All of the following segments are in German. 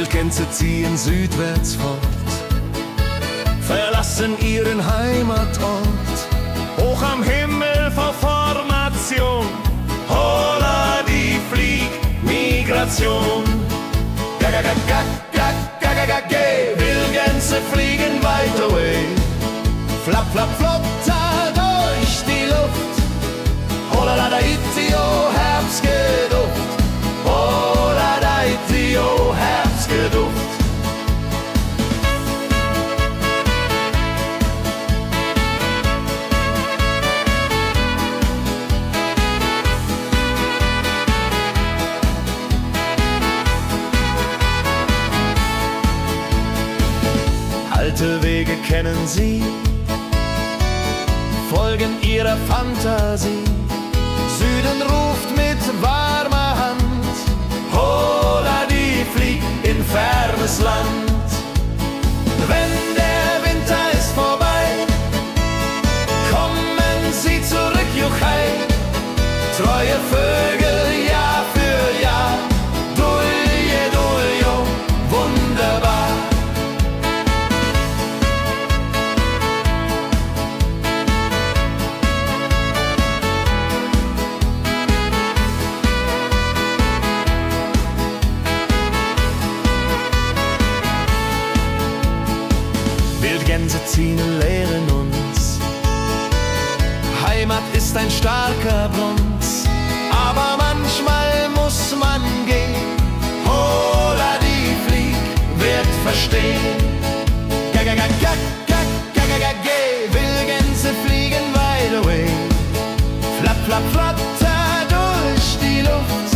Wildgänse ziehen südwärts fort, verlassen ihren Heimatort. Hoch am Himmel vor Formation, holla die Fliegmigration. Gag, Wildgänse fliegen weit away. Flap, flap, flop, da durch die Luft. Holla da itio, Herbstgeduft. Holla da itio, Herbstgeduft. Alte Wege kennen sie, folgen ihrer Fantasie. Süden ruft mit warmer Hand, holla die flieg in fernes Land. Wenn der Winter ist vorbei, kommen sie zurück, Juchai. Treue Vögel Jahr für Jahr, Dulje, Duljo, wunderbar. Wildgänse ziehen, lehren uns, Heimat ist ein starker Bronz, aber manchmal muss man gehen. Holla die Flieg wird verstehen. Wildgänse fliegen wide away. Flap, flap, flatter durch die Luft.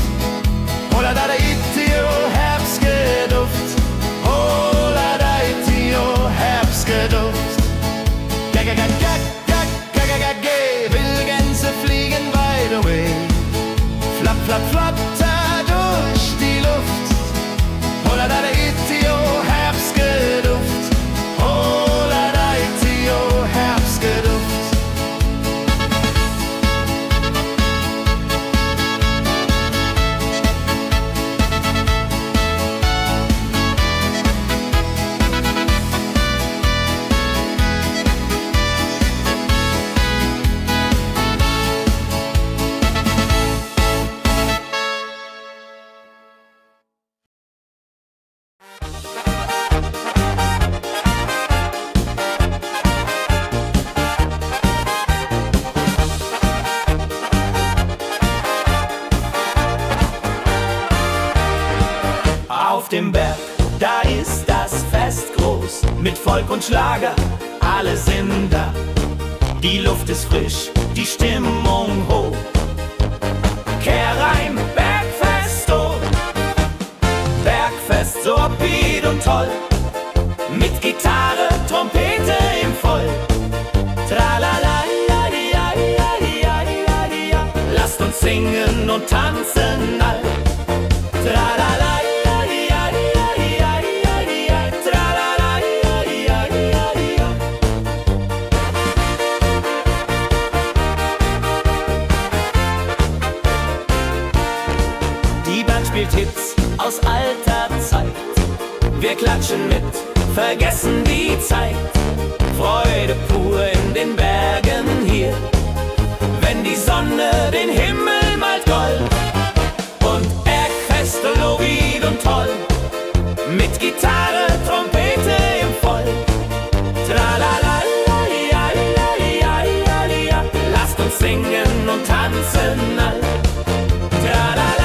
Holla da itio, Herbstgeduft. Holla da itio, Herbstgeduft. Wildgänse fliegen wide away. Flap, flap, flatter durch die Luft. Holla da itio, Herbstgeduft. Holla da itio, Herbstgeduft. Auf dem Berg, da ist das Fest groß, mit Volk und Schlager, alle sind da. Die Luft ist frisch, die Stimmung hoch. Kehrreim, Bergfest, oh. Bergfest, so upbeat und toll, mit Gitarre, Trompete im Voll. Tralala, lasst uns singen und tanzen all. Tralala. Spielt Hits aus alter Zeit. Wir klatschen mit, vergessen die Zeit. Freude pur in den Bergen hier, wenn die Sonne den Himmel malt gold. Und Bergfest, lobig und toll, mit Gitarre, Trompete im Voll. Tralala, lasst uns singen und tanzen all. Tralala.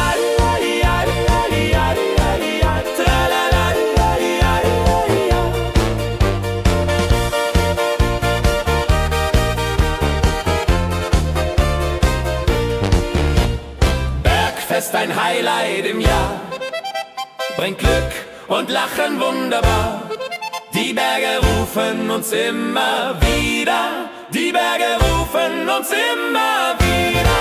Bergfest, ein Highlight im Jahr, bringt Glück und Lachen wunderbar. Die Berge rufen uns immer wieder, die Berge rufen uns immer wieder.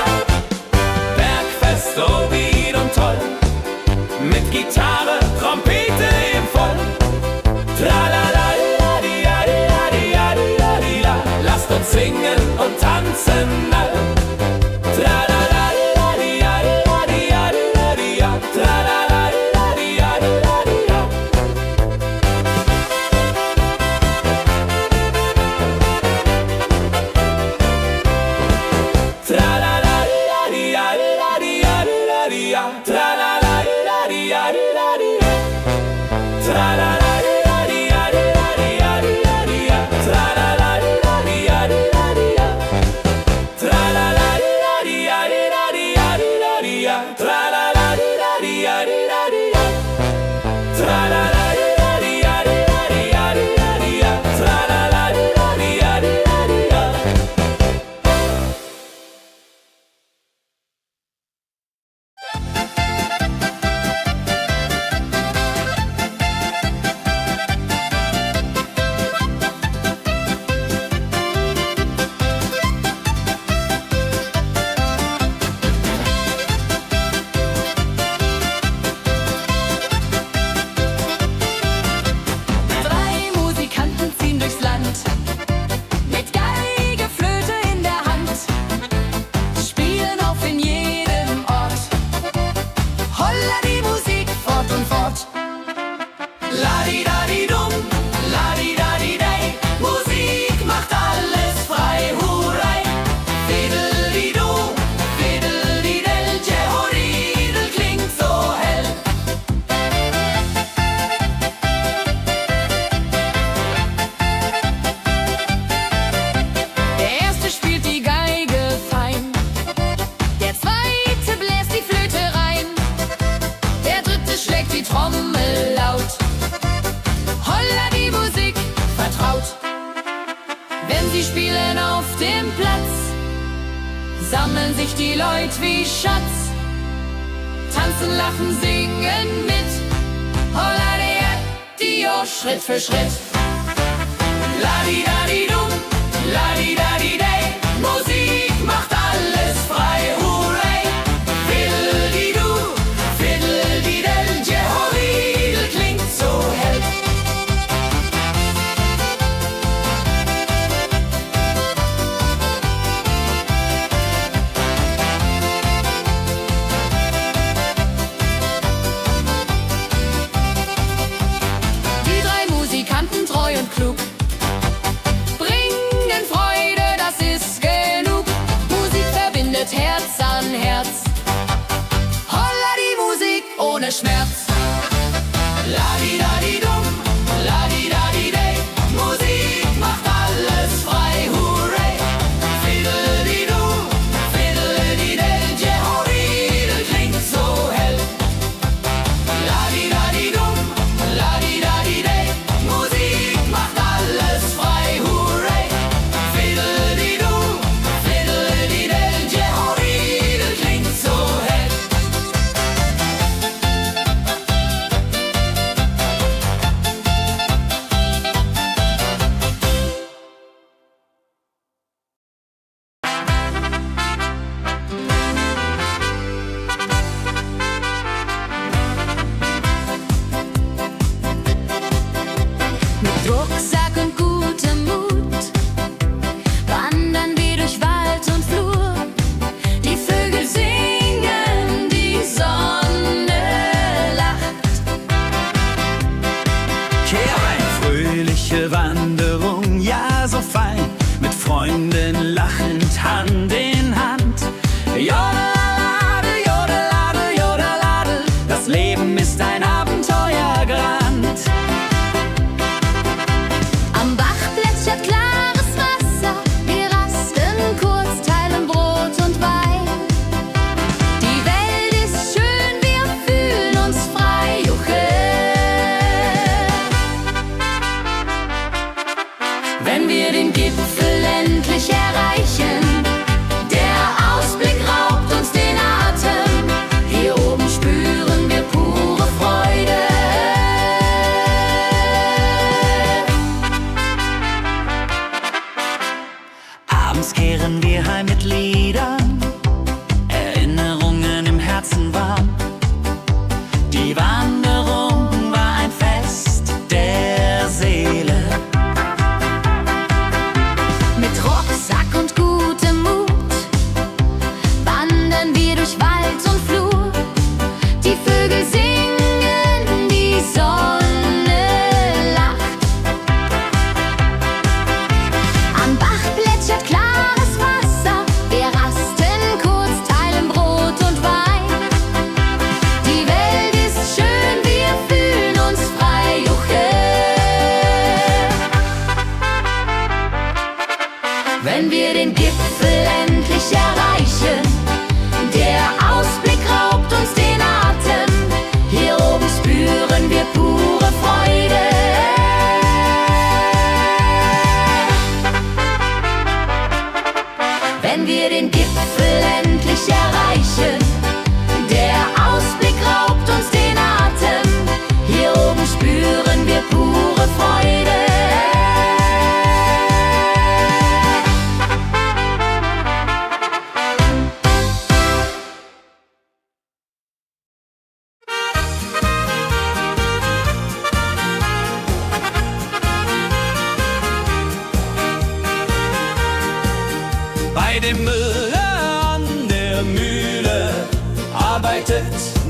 Bergfest, so wied und toll, mit Gitarre, Trompete im Voll. Tralala, lasst uns singen und tanzen all. Sie spielen auf dem Platz, sammeln sich die Leute wie Schatz, tanzen, lachen, singen mit. Holla Dio, Schritt für Schritt. Ladi-dadi-dum, ladi-dadi-day, Musik macht alles frei, hurray. Fiddle-di-du, fiddle-di-del, Jehoridel klingt so hell. Die drei Musikanten, treu und klug, bringen Freude, das ist genug. Musik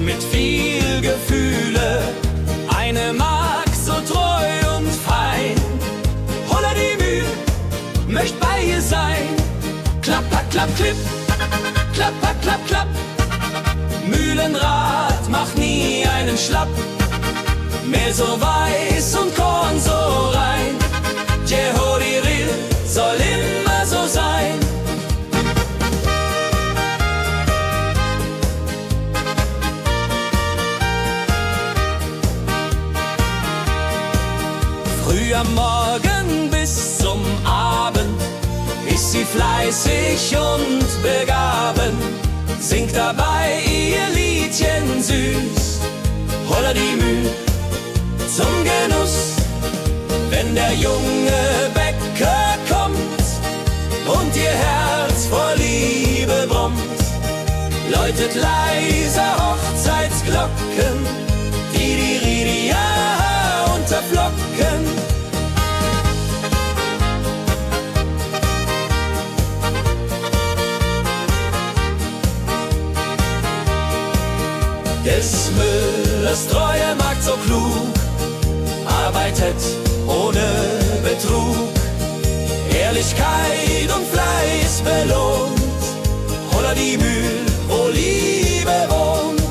mit viel Gefühle, eine Magd so treu und fein. Holla die Mühe, möcht bei ihr sein. Klapp, klapp, klipp, klapp, klapp, klapp. Mühlenrad macht nie einen Schlapp. Mehr so weiß und Korn so rein. Jehodiril soll immer so sein. Früh am Morgen bis zum Abend ist sie fleißig und begaben, singt dabei ihr Liedchen süß. Holla die Müh zum Genuss, wenn der junge Bäcker kommt und ihr Herz vor Liebe brummt, läutet leise Hochzeitsglocken, die Ridia unterflocken. Des Müllers treue Magd so klug, arbeitet ohne Betrug, Ehrlichkeit und Fleiß belohnt. Holla die Mühl, wo Liebe wohnt.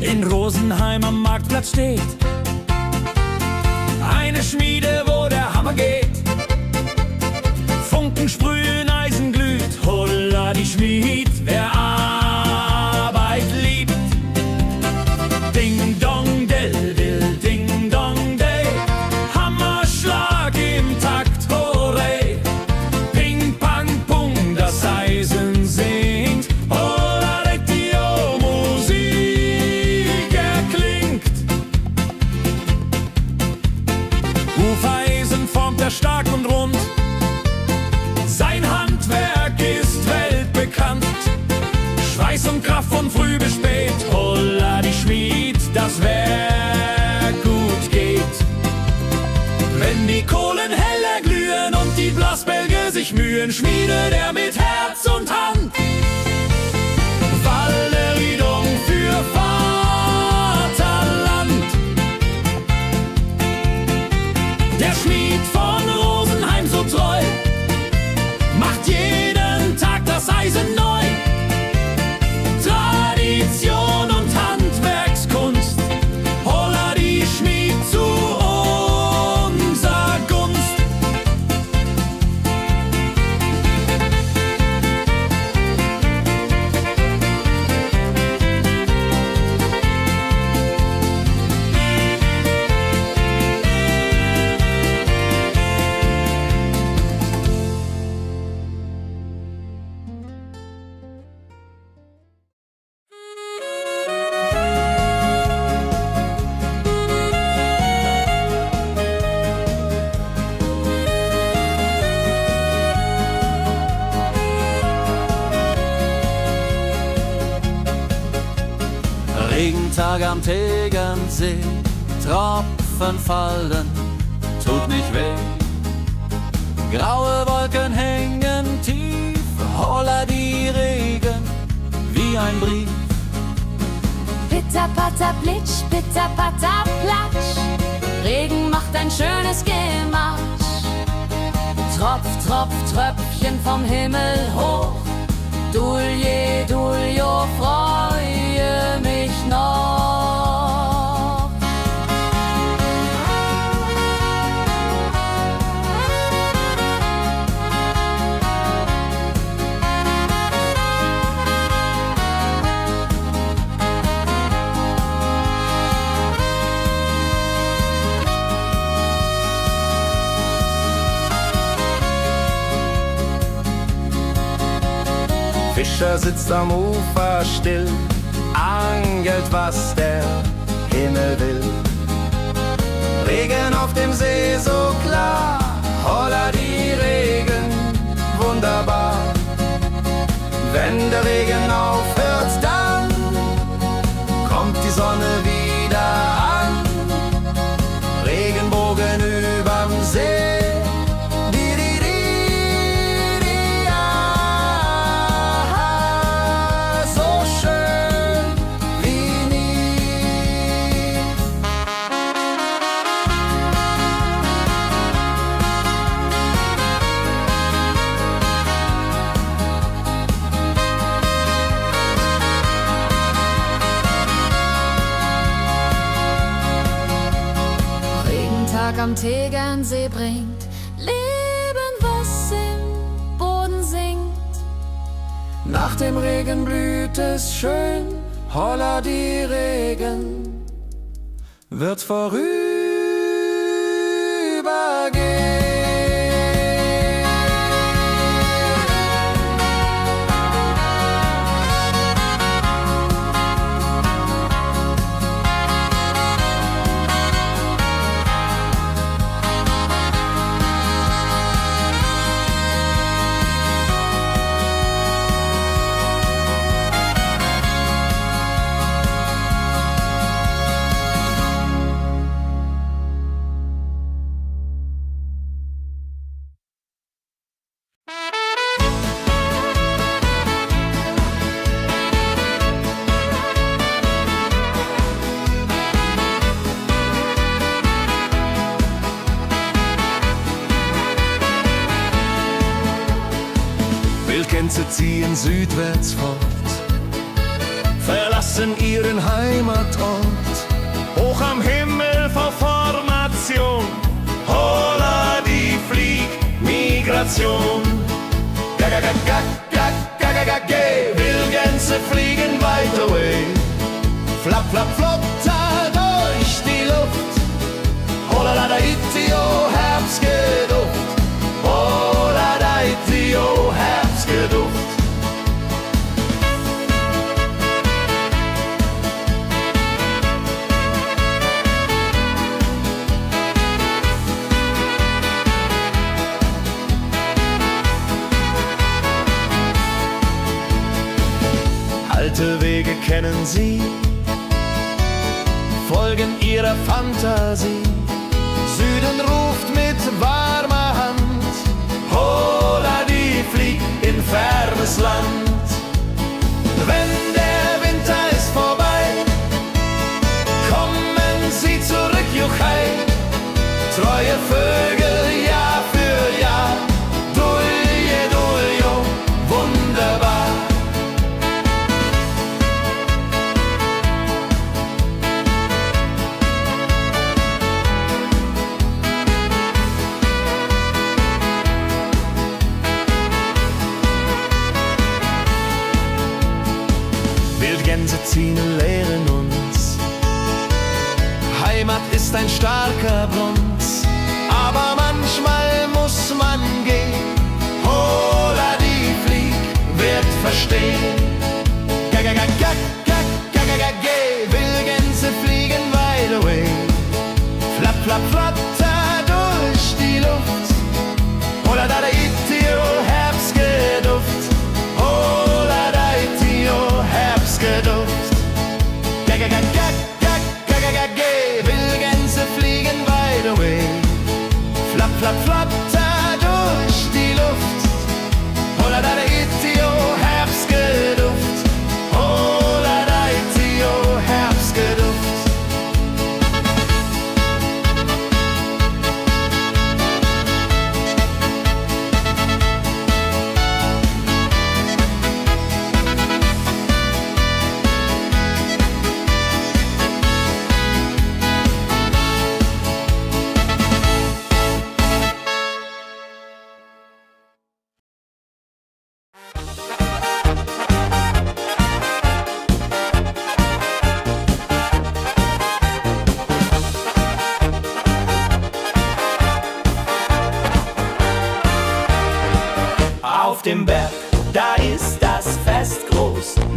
In Rosenheim am Marktplatz steht eine Schmiede, wo der Hammer geht. Funken sprühen, Eisen glüht, holla die Schmied, wer Arbeit liebt. Ding dong del dill, ding dong day, Hammerschlag im Takt, hooray. Ping pang pung, das Eisen singt, holla die Musik erklingt. Hufeisen formt er stark und rund, sein Handwerk ist weltbekannt. Schweiß und Kraft von früh bis spät, holla die Schmied, das Werk gut geht. Wenn die Kohlen heller glühen und die Blasbälge sich mühen, schmiedet er mit Herz und Hand Walleridung für Vaterland. Der Schmied von Rosenheim so treu macht jeden Tag das Eisen neu. Tradition und Handwerkskunst, holla die Schmied zu unser Gunst. Regentag am Tegernsee, Tropfen fallen, tut nicht weh. Graue Wolken hängen tief, holla die Regen wie ein Brief. Pitter, patter, plitsch, pitter, patter, platsch. Regen macht ein schönes Gematsch. Tropf, tropf, Tröpfchen vom Himmel hoch. Dulje, duljo, freue mich noch. Fischer sitzt am Ufer still, angelt, was der Himmel will. Regen auf dem See so klar, holla die Regen, wunderbar. Wenn der Regen aufhört, dann kommt die Sonne wieder an. Regenbogen überm See. Am Tegernsee bringt Leben, was im Boden singt. Nach dem Regen blüht es schön, holla die Regen wird vorübergehen. Wildgänse ziehen südwärts fort, verlassen ihren Heimatort. Hoch am Himmel vor Formation, holla die Fliegmigration. Gag, Wildgänse fliegen weit away. Flap, flap, flop, da durch die Luft. Holla da itio, Herbstgeduft. Holla da itio, Herbstgeduft. Alte Wege kennen sie, folgen ihrer Fantasie. Süden ruft mit warmer Hand, holla die fliegt in fernes Land. Wenn der Winter ist vorbei, kommen sie zurück, Juchai. Treue Vögel Jahr für Jahr, Dulje, Duljo, wunderbar. Wildgänse ziehen, lehren uns. Heimat ist ein starker Brunz, aber manchmal muss man gehen. Holla die Flieg wird verstehen. Wildgänse fliegen wide away. Flap, flap, flatter durch die Luft. Holla da itio, Herbstgeduft. Holla da itio, Herbstgeduft. Wildgänse fliegen wide away.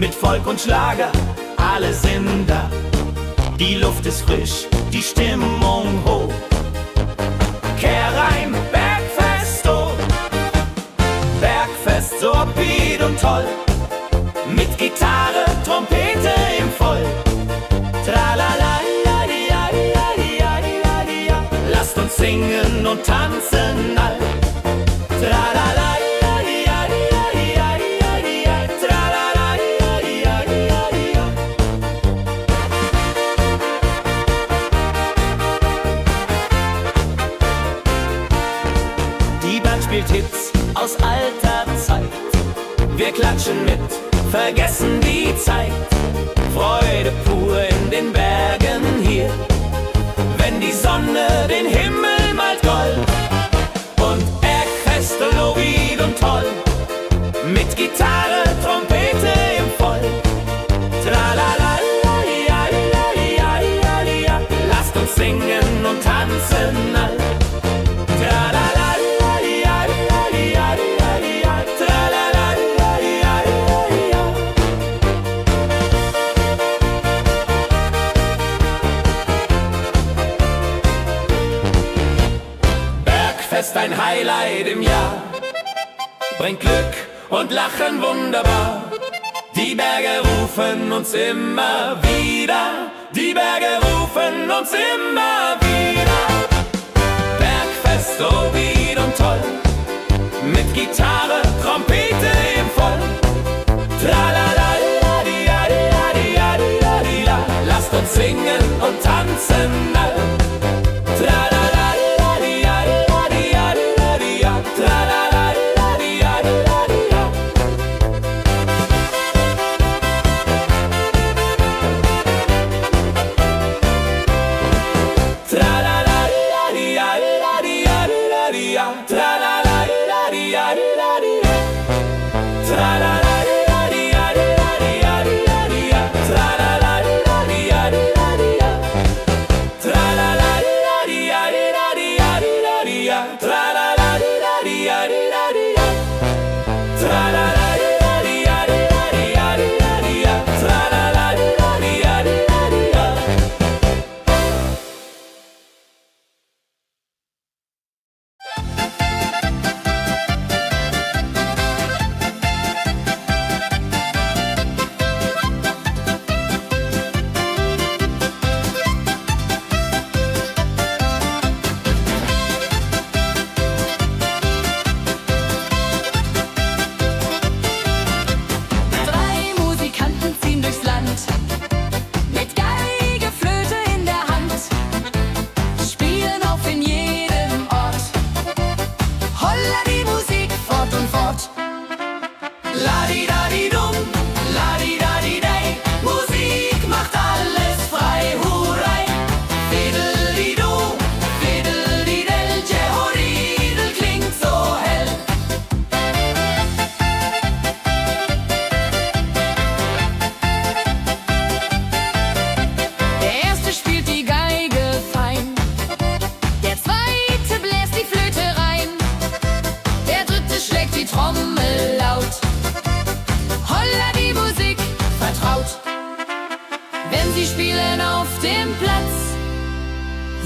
mit Volk und Schlager, alle sind da. Die Luft ist frisch, die Stimmung hoch. Kehr rein, Bergfest, oh. Bergfest, so upbeat und toll. Mit Gitarre, Trompete im Voll. Tralala, lasst uns singen und tanzen all. Tralala, die Band spielt Hits aus alter Zeit. Wir klatschen mit, vergessen die Zeit. Freude pur in den Bergen hier, wenn die Sonne den Himmel malt gold. Und Bergfest, lobig und toll, mit Gitarre, Trompete im Voll. Tralala, lasst uns singen und tanzen all. Tralala, Bergfest, ein Highlight im Jahr, bringt Glück und Lachen wunderbar. Die Berge rufen uns immer wieder, die Berge rufen uns immer wieder. Bergfest, so wied und toll, mit Gitarre, Trompete im Voll. Tralala, lasst uns singen und tanzen all. Tralala,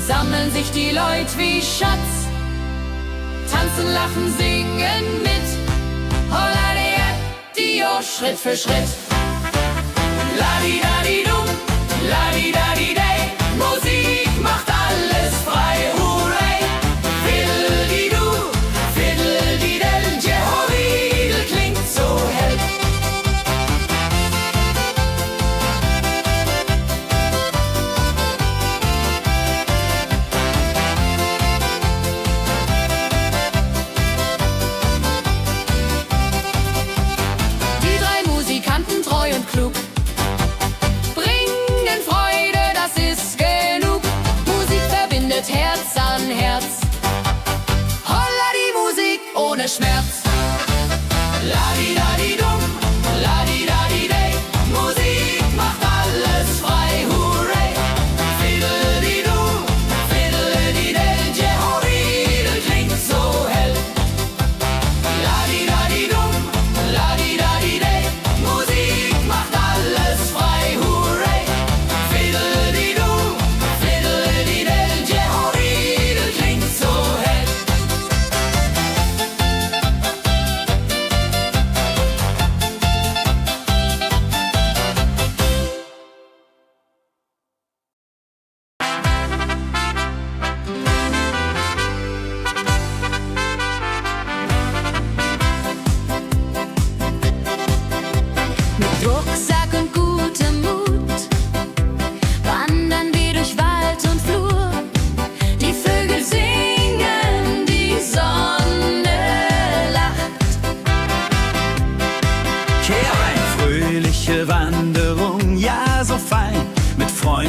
sammeln sich die Leute wie Schatz, tanzen, lachen, singen mit. Holla Dio, Schritt für Schritt. Ladi-dadi-dum, ladi-dadi-day, Musik macht alles frei, hurray. Fiddle-di-du, fiddle-di-del, Jehoridel klingt so hell. Die drei Musikanten, treu und klug,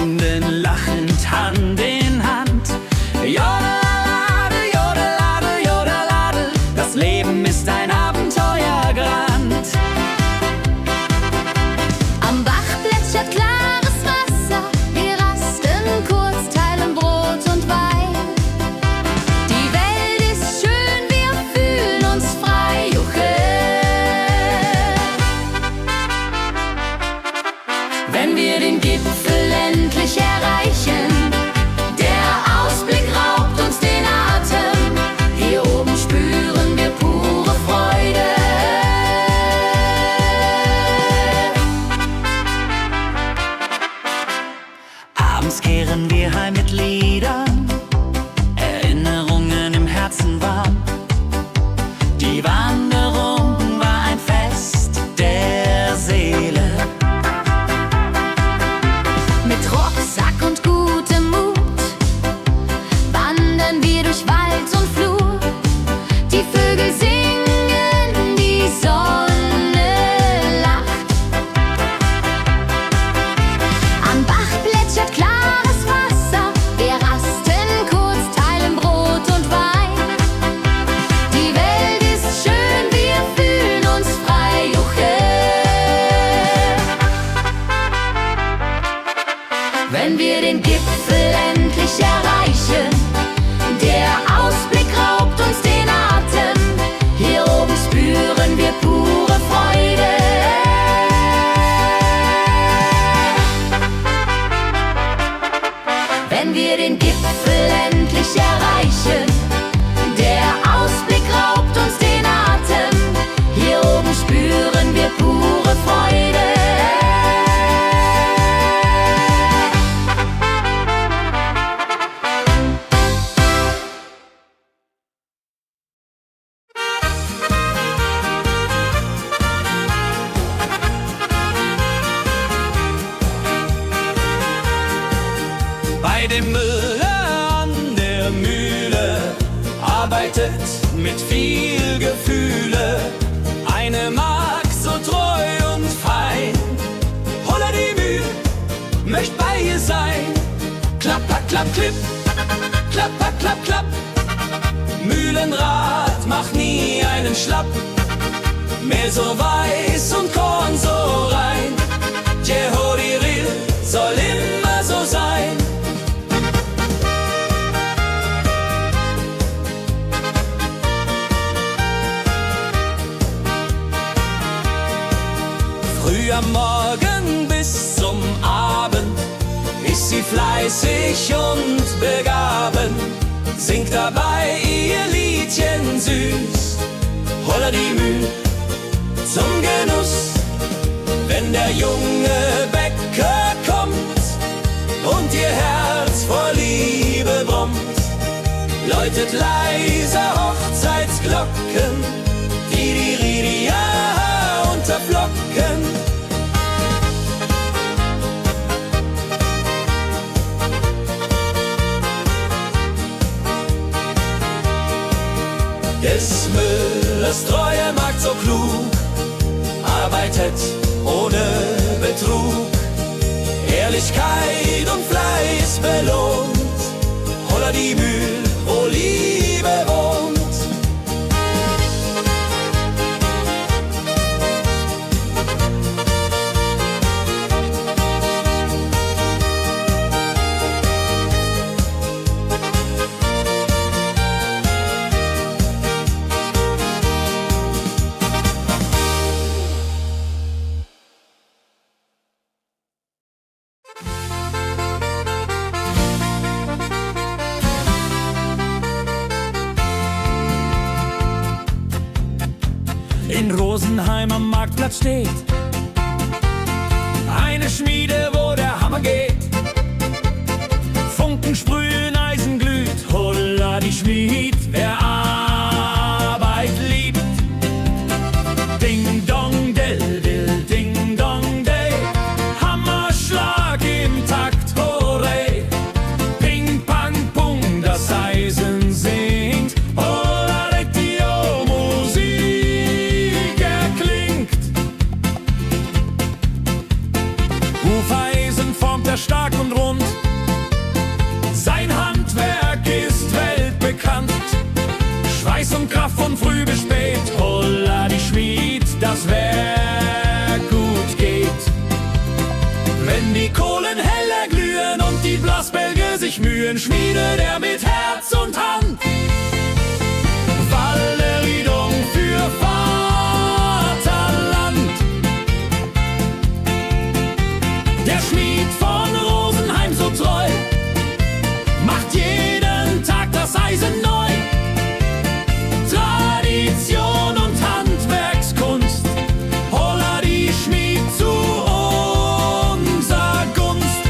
singenden lachend Hand in Hand. Jodeladel, jodeladel, jodeladel, das Leben ist ein Abenteuergrand. Am Bach plätschert klares Wasser, wir rasten kurz, teilen Brot und Wein. Die Welt ist schön, wir fühlen uns frei, juche. Wenn wir den Gipfel endlich erreichen, der Ausblick raubt uns den Atem. Hier oben spüren wir pure Freude. Abends kehren wir heim mit Liedern, Erinnerungen im Herzen warm. Die Wanderung war ein Fest der Seele. Mit Rucksack und gutem Mut wandern wir durch Wald und Flur. Die Vögel singen, die Sonne lacht. Am Bach plätschert klares Wasser, wir rasten kurz, teilen Brot und Wein. Die Welt ist schön, wir fühlen uns frei, juche. Wenn wir den Gipfel endlich erreichen, der Ausblick raubt uns den Atem. Hier oben spüren wir pure Freude. Wenn wir den Gipfel endlich erreichen, der Ausblick raubt uns den Atem. Hier oben spüren wir pure Freude. Bei dem Müller an der Mühle arbeitet mit viel Gefühle eine Magd so treu und fein. Holla die Mühl, möcht bei ihr sein. Klapper, klapp, klipp, klapper, klapp, klapp. Mühlenrad macht nie einen Schlapp. Mehl so weiß und Korn so rein. Jehodiril soll immer so sein. Früh am Morgen bis zum Abend ist sie fleißig und begaben, singt dabei ihr Liedchen süß. Holla die Mühl zum Genuss, wenn der junge Bäcker kommt und ihr Herz vor Liebe brummt, läutet leise Hochzeitsglocken, die Ridia unterflocken. Des Müllers treue Magd so klug, arbeitet ohne Betrug, Ehrlichkeit und Fleiß belohnt. Holla die Mühl, wo Liebe wohnt. In Rosenheim am Marktplatz steht eine Schmiede, wo der Hammer geht. Funken sprühen, Eisen glüht, holla die Schmied, wer Arbeit liebt. Ding dong del dill, ding dong day, Hammerschlag im Takt, hurray. Ping pang pung, das Eisen singt, holla die Musik erklingt. Hufeisen formt er stark und rund, Kraft von früh bis spät. Holla die Schmied, das Werk gut geht. Wenn die Kohlen heller glühen und die Blasbälge sich mühen, schmiedet er mit Herz und Hand Walleriedung für Vaterland. Der Schmied von Rosenheim so treu macht jeden Tag das Eisen neu. Tradition und Handwerkskunst, holla die Schmied zu unser Gunst.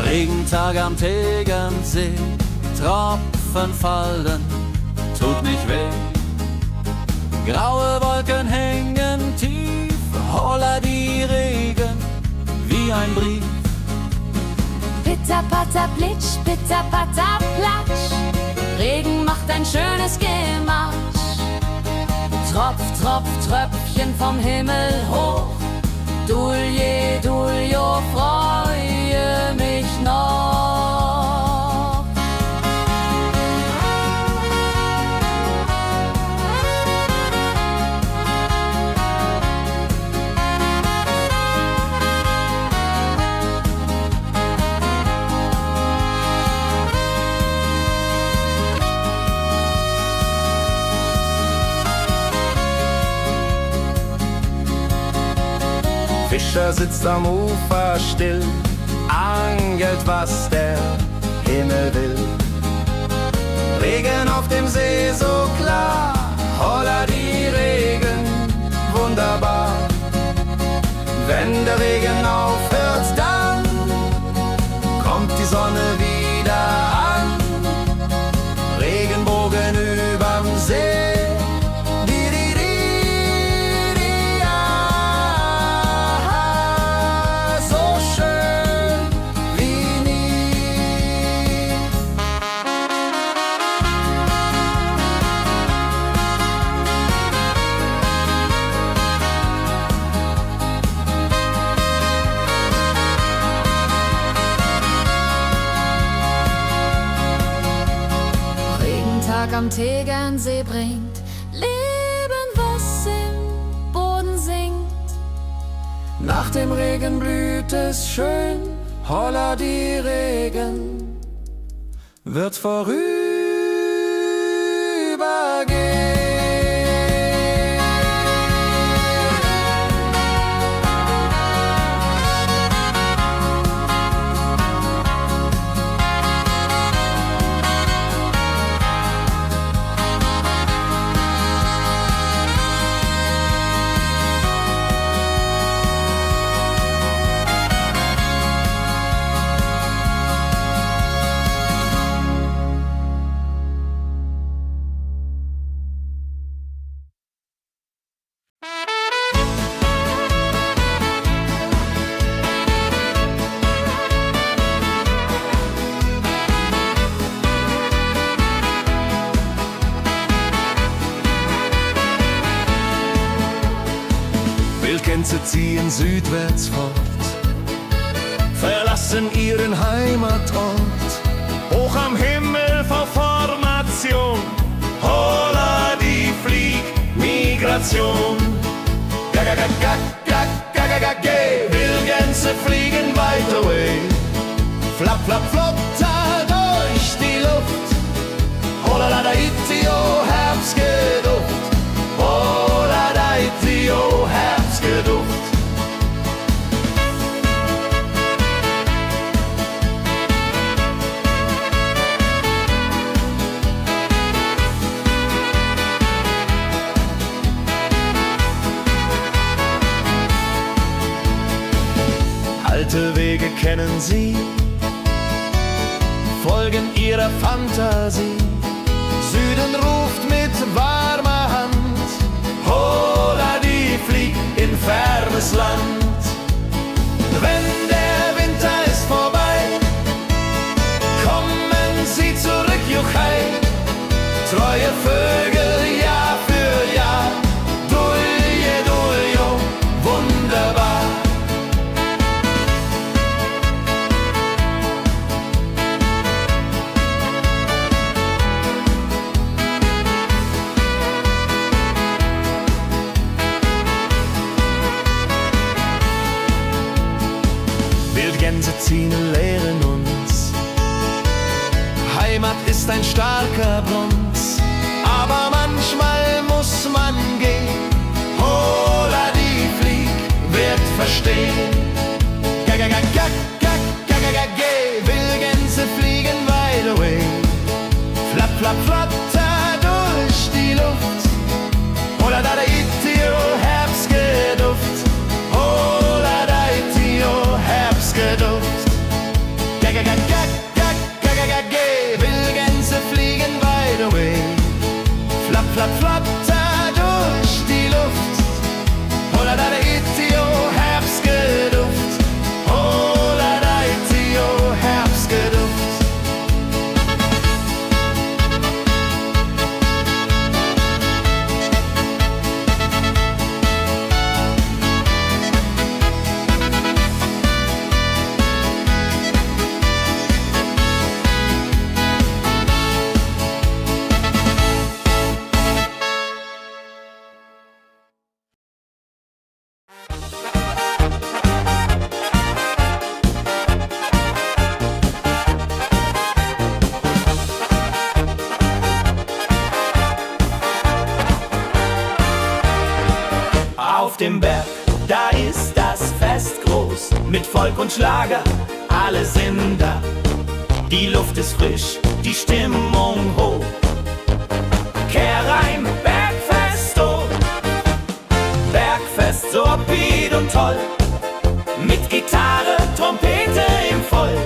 Regentag am Tegernsee, Tropfen fallen, tut nicht weh. Graue Wolken hängen tief, holla die Regen wie ein Brief. Pitter, patter, plitsch, pitter, patter, platsch. Regen macht ein schönes Gemarsch. Tropf, Tropf, Tröpfchen vom Himmel hoch. Dulje, Duljo, freue mich noch. Fischer sitzt am Ufer still, angelt, was der Himmel will. Regen auf dem See so klar, holla die Regen, wunderbar. Wenn der Regen aufhört, dann kommt die Sonne wieder an. Regenbogen überm See. Am Tegernsee bringt Leben, was im Boden singt. Nach dem Regen blüht es schön, holla die Regen wird vorübergehen. Wildgänse ziehen südwärts fort, verlassen ihren Heimatort. Hoch am Himmel vor Formation, holla die Fliegmigration. Wildgänse fliegen weit away, flapp, flapp, flop, da durch die Luft. Holla da itio, Herbstgeduft. Holla da itio, Herbstgeduft. Alte kennen sie, folgen ihrer Fantasie. Süden ruft mit warmer Hand, hola, die fliegt in fernes Land. Wenn der Winter ist vorbei, kommen sie zurück, juchai, treue Vögel Jahr für Jahr, dulje, duljo, wunderbar. Wildgänse ziehen, lehren uns, Heimat ist ein starker Brunz, aber manchmal muss man gehen. Hola, die Flieg wird verstehen. Wildgänse fliegen wide away, flapp, flapp, flatter durch die Luft. Hola, da itio, Herbstgeduft. Hola, da itio, Herbstgeduft. Wildgänse fliegen wide away, flapp, flapp, flatter durch die Luft. Hola, da itio, Herbstgeduft. Hola, da itio, Herbstgeduft. Auf dem Berg, da ist das Fest groß, mit Volk und Schlager, alle sind da. Die Luft ist frisch, die Stimmung hoch. Kehr rein, Bergfest, oh. Bergfest, so upbeat und toll, mit Gitarre, Trompete im Voll.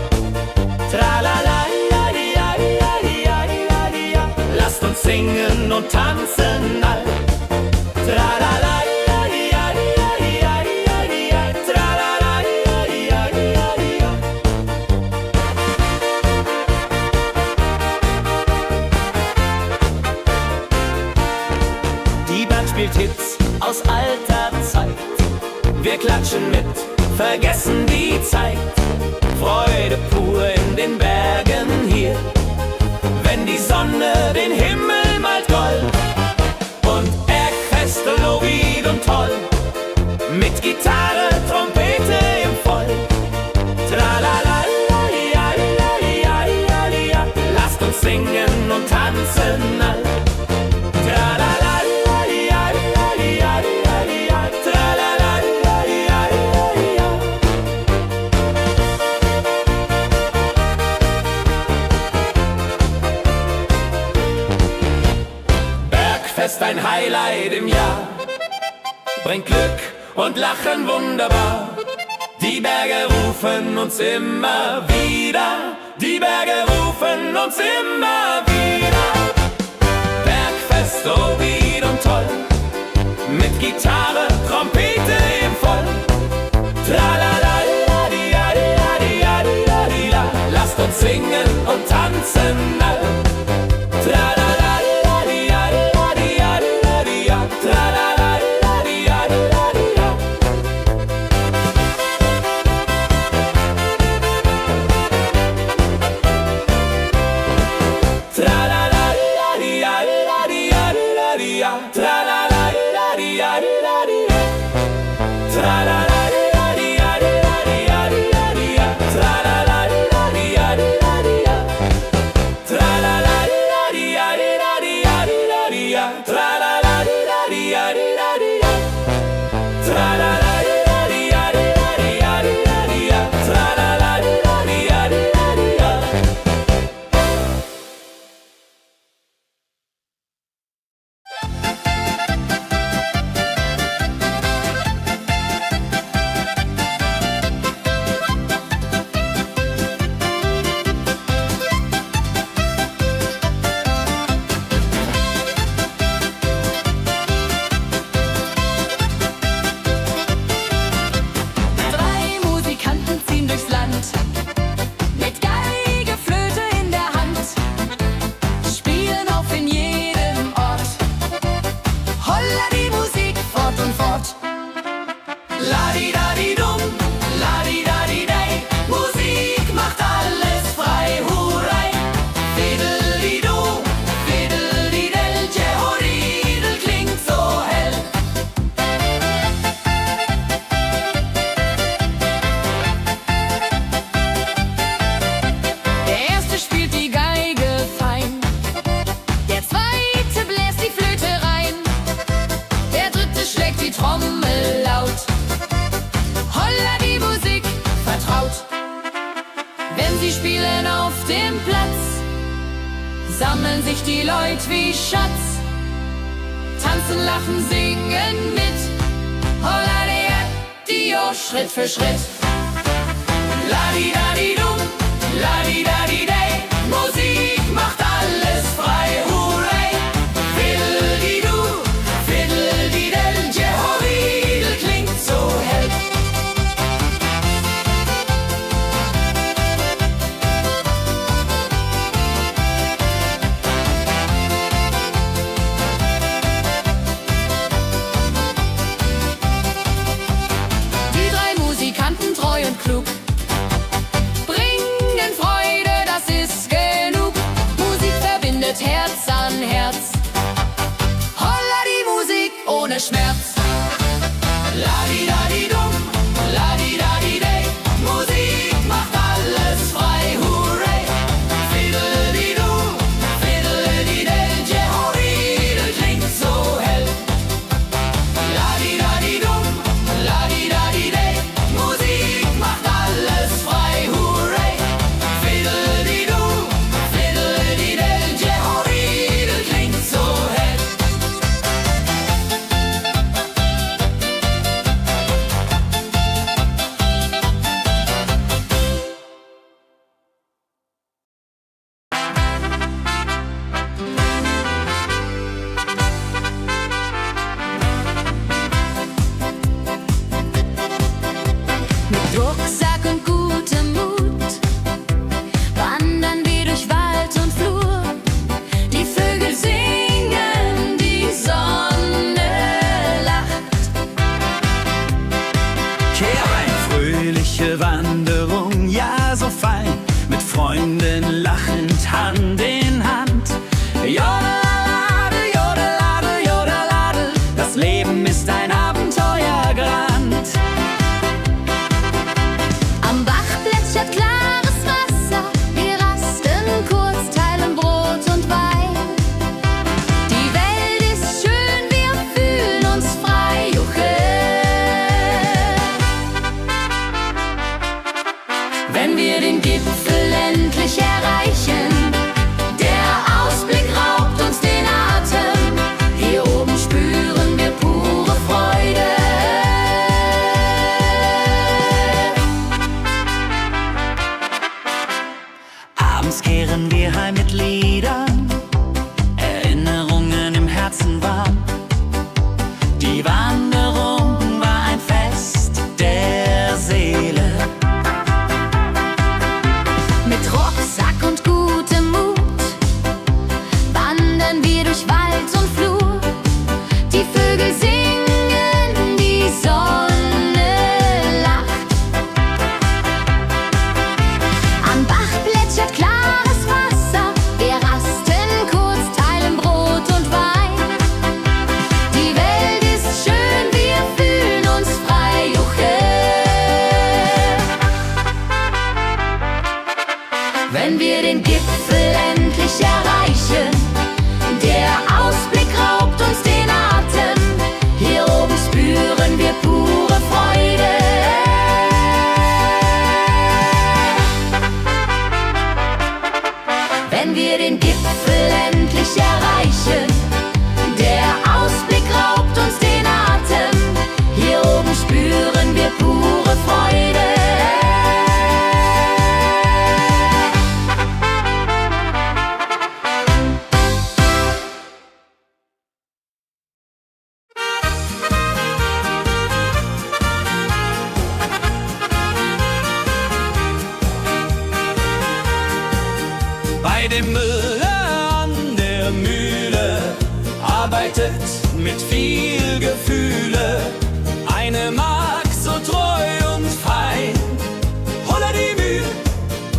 Tralala, ja, ja, ja, ja, ja, ja. Lasst uns singen und tanzen all. Tralala. Spielt Hits aus alter Zeit. Wir klatschen mit, vergessen die Zeit. Freude pur in den Bergen hier, wenn die Sonne den Himmel malt gold. Und Bergfest, Lovid und toll, mit Gitarre, Trompete im Voll. Tralala, ja, ja, ja, ja, ja. Lasst uns singen und tanzen all. Bergfest, ein Highlight im Jahr, bringt Glück und Lachen wunderbar. Die Berge rufen uns immer wieder, die Berge rufen uns immer wieder. Bergfest, so wied und toll, mit Gitarre, Trompete im Voll. Tralala, ja, ja, ja, ja, ja. Lasst uns singen und tanzen all. Tralala. Tra la la la an sich die Leute wie Schatz. Tanzen, lachen, singen mit. Holla Dio, Schritt für Schritt. Ladi-dadi-dum, ladi-dadi-day. Musik macht alles frei, hurray. Fiddle-di-du, fiddle-di-del. Jehoridel klingt so hell. Die drei Musikanten, treu und klug, bringen Freude, das ist genug. Musik verbindet Herz an Herz. Holla die Musik ohne Schmerz. Ladi-dadi-dum, ladi-dadi-day. Musik macht alles frei, hurray. Fiddle-di-du, fiddle-di-del. Jehoridel klingt so hell. Ladi-dadi-dum, ladi-dadi-day. Musik macht alles frei, hurray. Fiddle-di-du, fiddle-di-del. Jehoridel klingt so hell. Mit Rucksack und gutem Mut wandern wir durch Wald und Flur. Die Vögel singen, die Sonne lacht. Kehr ein, fröhliche Wanderung, ja so fein, mit Freunden lachend Hand in Hand. Jodelade, jodelade, jodelade, das Leben ist ein Abenteuergrand. Am Bach plätschert klares Wasser, wir rasten kurz, teilen Brot und Wein. Die Welt ist schön, wir fühlen uns frei, juche. Wenn wir den Gipfel endlich erreichen, der Ausblick raubt uns den Atem. Hier oben spüren wir pure Freude. Abends kehren wir heim mit Liedern, Erinnerungen im Herzen warm. Die Wanderung war ein Fest der Seele. Mit Rucksack und gutem Mut wandern wir durch Wald und Flur. Die Vögel singen, die Sonne lacht. Am Bach plätschert klares Wasser, wir rasten kurz, teilen Brot und Wein. Die Welt ist schön, wir fühlen uns frei, juche. Wenn wir den Gipfel endlich erreichen, der Ausblick raubt uns den Atem. Hier oben spüren wir pure Freude. Wenn wir den Gipfel endlich erreichen, der Ausblick raubt uns den Atem. Hier oben spüren wir pure Freude. Bei dem Müller an der Mühle arbeitet mit viel Gefühle eine Magd so treu und fein. Holla die Mühle,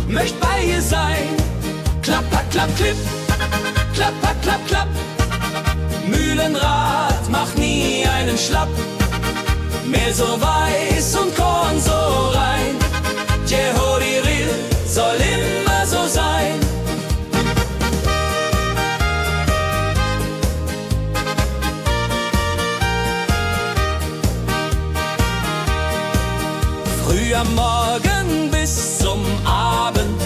möcht bei ihr sein. Klapper, klapp, klipp, klapper, klapp, klapp. Mühlenrad macht nie einen Schlapp. Mehl so weiß und Korn so rein. Jehoridel soll immer so sein. Früh am Morgen bis zum Abend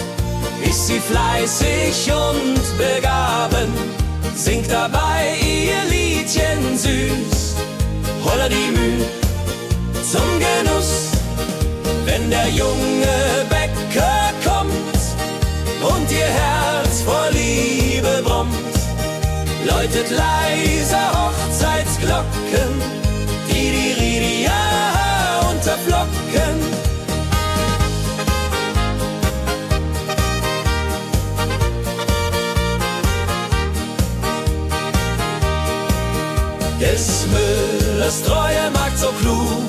ist sie fleißig und begaben, singt dabei ihr Liedchen süß. Holla die Mühe zum Genuss, wenn der junge Bäcker kommt und ihr Herz vor Liebe brummt. Läutet leise Hochzeitsglocken, die Ridia unterflocken. Des Müllers treue Magd so klug,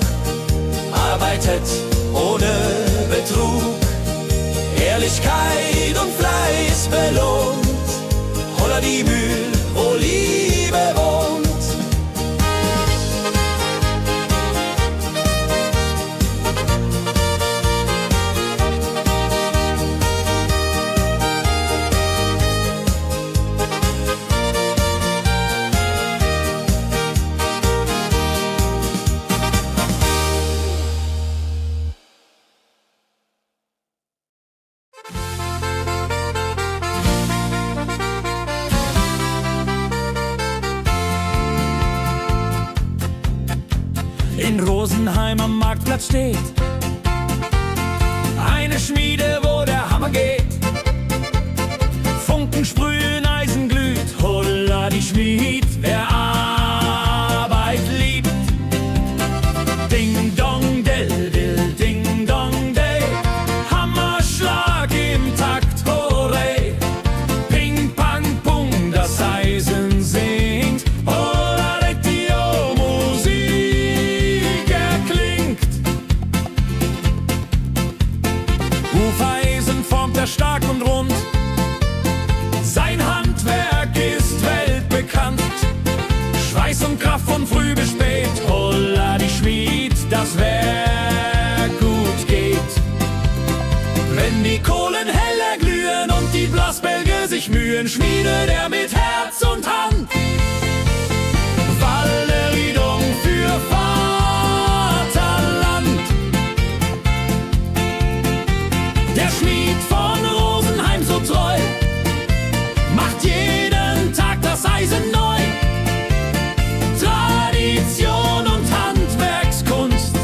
arbeitet ohne Betrug, Ehrlichkeit und Fleiß belohnt. Holla die Mühl, wo Liebe wohnt. In Rosenheim am Marktplatz steht eine Schmiede, wo der Hammer geht. Funken sprühen, Eisen glüht, holla die Schmied, wer Arbeit liebt. Ding dong del dill, ding dong day, Hammerschlag im Takt, hurray. Ping pang pung, das Eisen singt, holla die Musik erklingt. Hufeisen formt er stark und rund, sein Handwerk ist weltbekannt. Schweiß und Kraft von früh bis spät, holla die Schmied, das Werk gut geht. Wenn die Kohlen heller glühen und die Blasbälge sich mühen, schmiedet er mit Herz und Hand Walleriedung für Vaterland. Der Schmied von Rosenheim so treu macht jeden Tag das Eisen neu. Tradition und Handwerkskunst,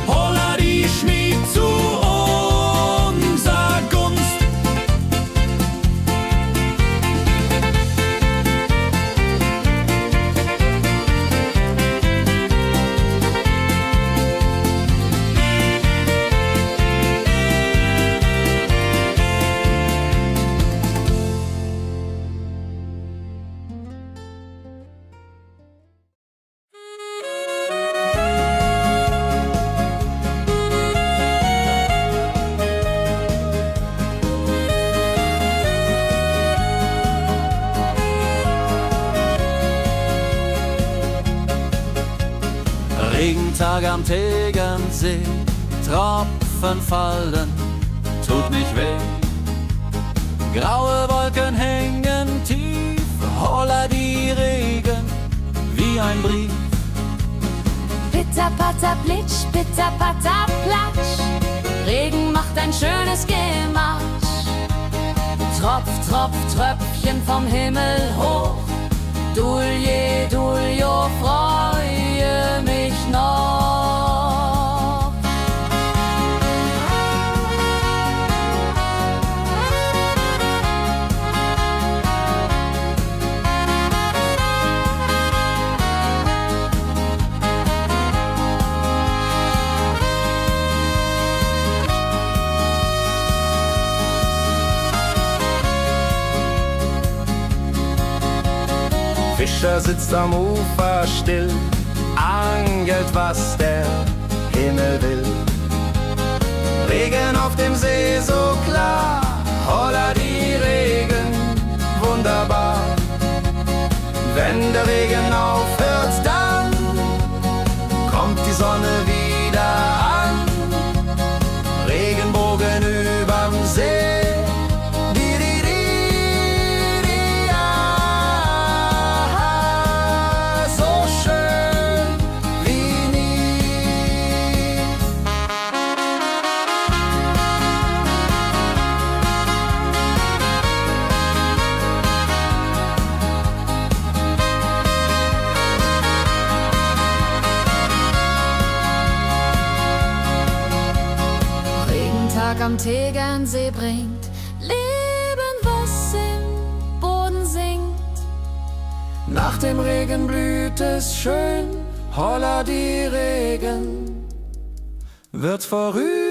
holla die Schmied zu unser Gunst. Regentag am Tegernsee, Tropfen fallen, tut nicht weh. Graue Wolken hängen tief, holla die Regen wie ein Brief. Pitter, patter, plitsch, pitter, patter, platsch. Regen macht ein schönes Gematsch. Tropf, tropf, Tröpfchen vom Himmel hoch. Dulje, duljo, freue mich noch. Fischer sitzt am Ufer still, angelt, was der Himmel will. Regen auf dem See so klar, holla die Regen, wunderbar. Wenn der Regen aufhört, dann kommt die Sonne wieder an. Regenbogen überm See. am Tegernsee bringt Leben, was im Boden singt. Nach dem Regen blüht es schön, holla die Regen wird vorübergehen.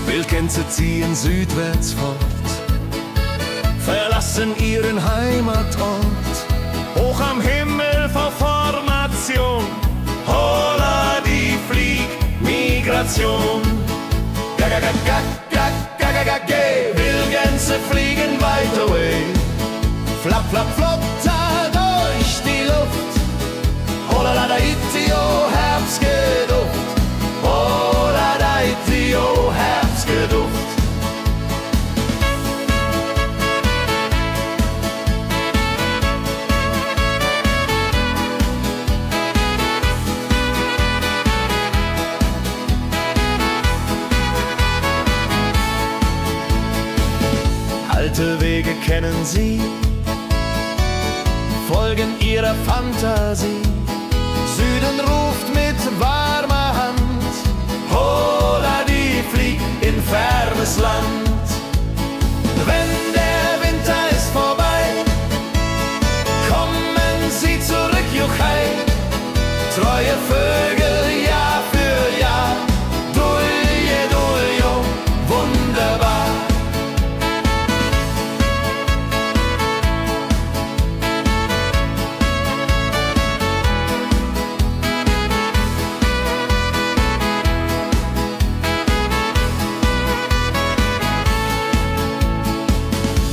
Wildgänse ziehen südwärts fort, verlassen ihren Heimatort. Hoch am Himmel vor Formation, holla die Fliegmigration. Gag, Wildgänse fliegen weit away. Flap, flap, flop, da durch die Luft. Holla la da itio, Herbstgeduft. Holla da itio, Herbstgeduft. Alte Wege kennen sie, folgen ihrer Fantasie. Süden ruft mit warmer Hand, holla die flieg in fernes Land. Wenn der Winter ist vorbei, kommen sie zurück, Juchai. Treue Vögel Jahr für Jahr, Dulje, Duljo, wunderbar.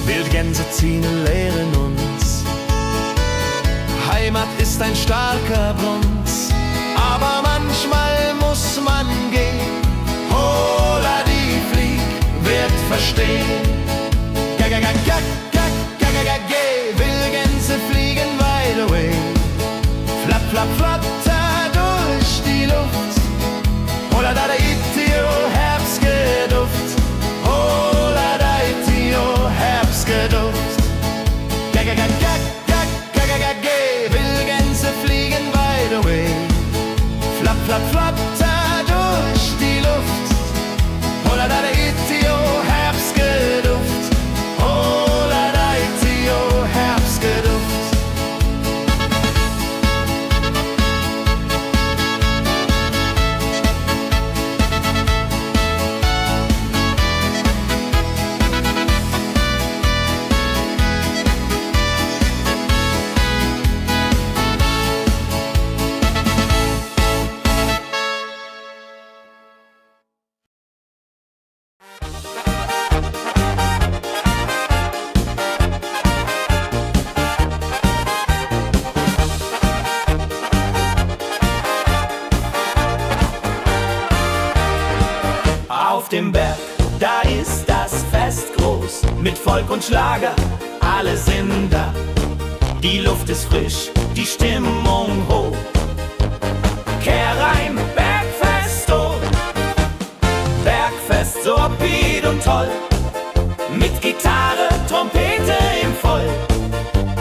Wildgänse ziehen, lehren uns, Heimat ist ein starker Brunz, aber manchmal muss man gehen. Holla die Flieg wird verstehen. Wildgänse fliegen wide away. Flap, flap, flatter durch die Luft. Holla da itio, Herbstgeduft. Holla da itio, Herbstgeduft. Wildgänse fliegen wide away. Flap, flap, flatter durch die Luft. Holla da itio, Herbstgeduft. Holla da itio, Herbstgeduft. Auf dem Berg, da ist das Fest groß, mit Volk und Schlager, alle sind da. Die Luft ist frisch, die Stimmung hoch. Kehrreim, Bergfest, oh. Bergfest, so upbeat und toll. Mit Gitarre, Trompete im Voll.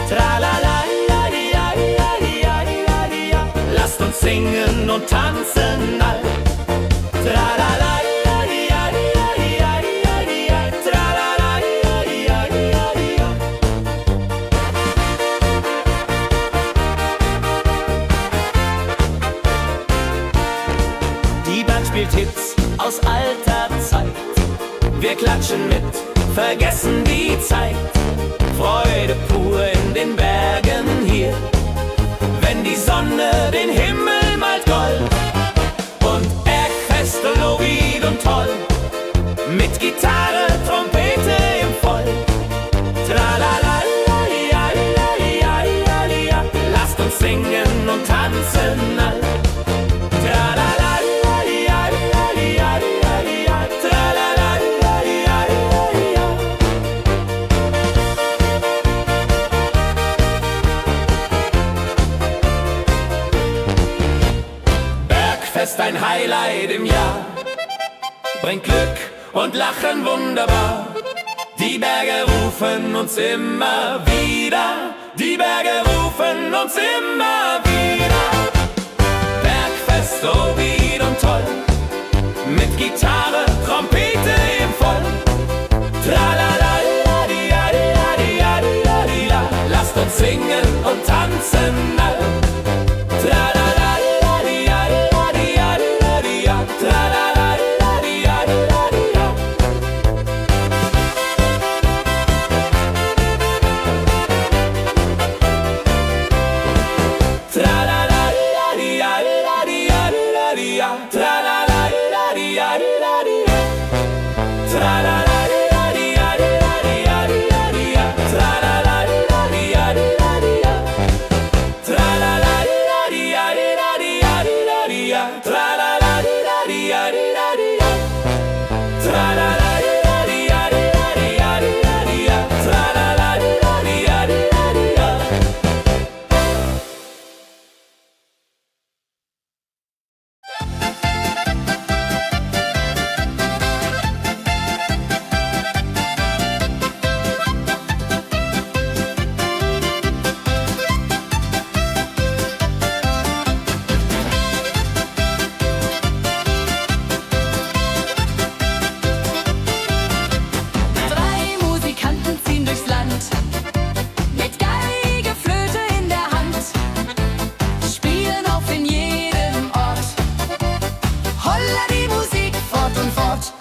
Tralala, lasst uns singen und tanzen all. Tralala. Spielt Hits aus alter Zeit. Wir klatschen mit, vergessen die tanzen all. Tralalalali-ali-ali-ali-ali-ali-ali, tralalalali-ali-ali-ali. Bergfest, ein Highlight im Jahr, bringt Glück und Lachen wunderbar. Die Berge rufen uns immer wieder, die Berge rufen uns immer wieder. Bergfest, so Lied und toll, mit Gitarre, Trompete im Voll. Tralalalali-ali-ali-ali-ali-la, lasst uns singen und tanzen all. Tralalalali-ali-ali-ali-ali-la, tralalalali-ali-ali-la. Tralalalali-ali-ali-ali-ali-la, tralalalali-ali-ali-la. Tralalalali-ali-ali-ali-ali-la, tralalalali-ali-ali-la. Tralalalali-ali-ali-ali-la, tralalalali-ali-ali-la. Tralalalali-ali-ali-ali-la, tralalalali-ali-ali-la. Drei Musikanten ziehen durchs Land, mit Geige, Flöte in der Hand, spielen auf in jedem Ort. Holla die Musik fort und fort.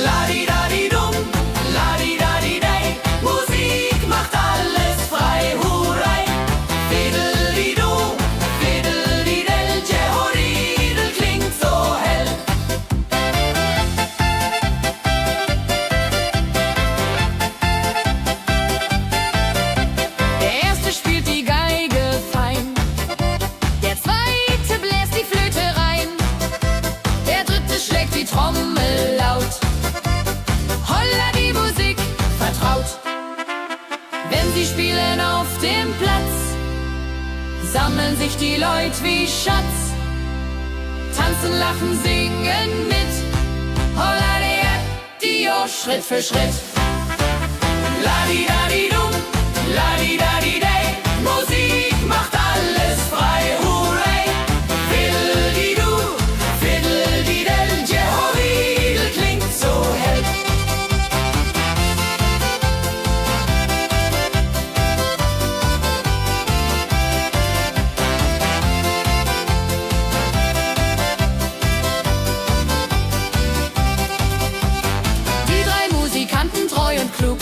Ladi-dadi-dum, ladi-dadi-dei, Musik macht alles frei, hurrei. Fiddeli-du, fiddeli-del, Jehoridel klingt so hell. Der erste spielt die Geige fein, der zweite bläst die Flöte rein, der dritte schlägt die Trommel laut. Holla die Musik vertraut. Wenn sie spielen auf dem Platz, sammeln sich die Leute wie Schatz, tanzen, lachen, singen mit. Holla der Dio, Schritt für Schritt. Ladi-dadi-dum, ladi-dadi-dei, Musik macht alles frei, hurray. Fiddeli-du, fiddeli-del, Jehoridel klingt so hell. Die drei Musikanten treu und klug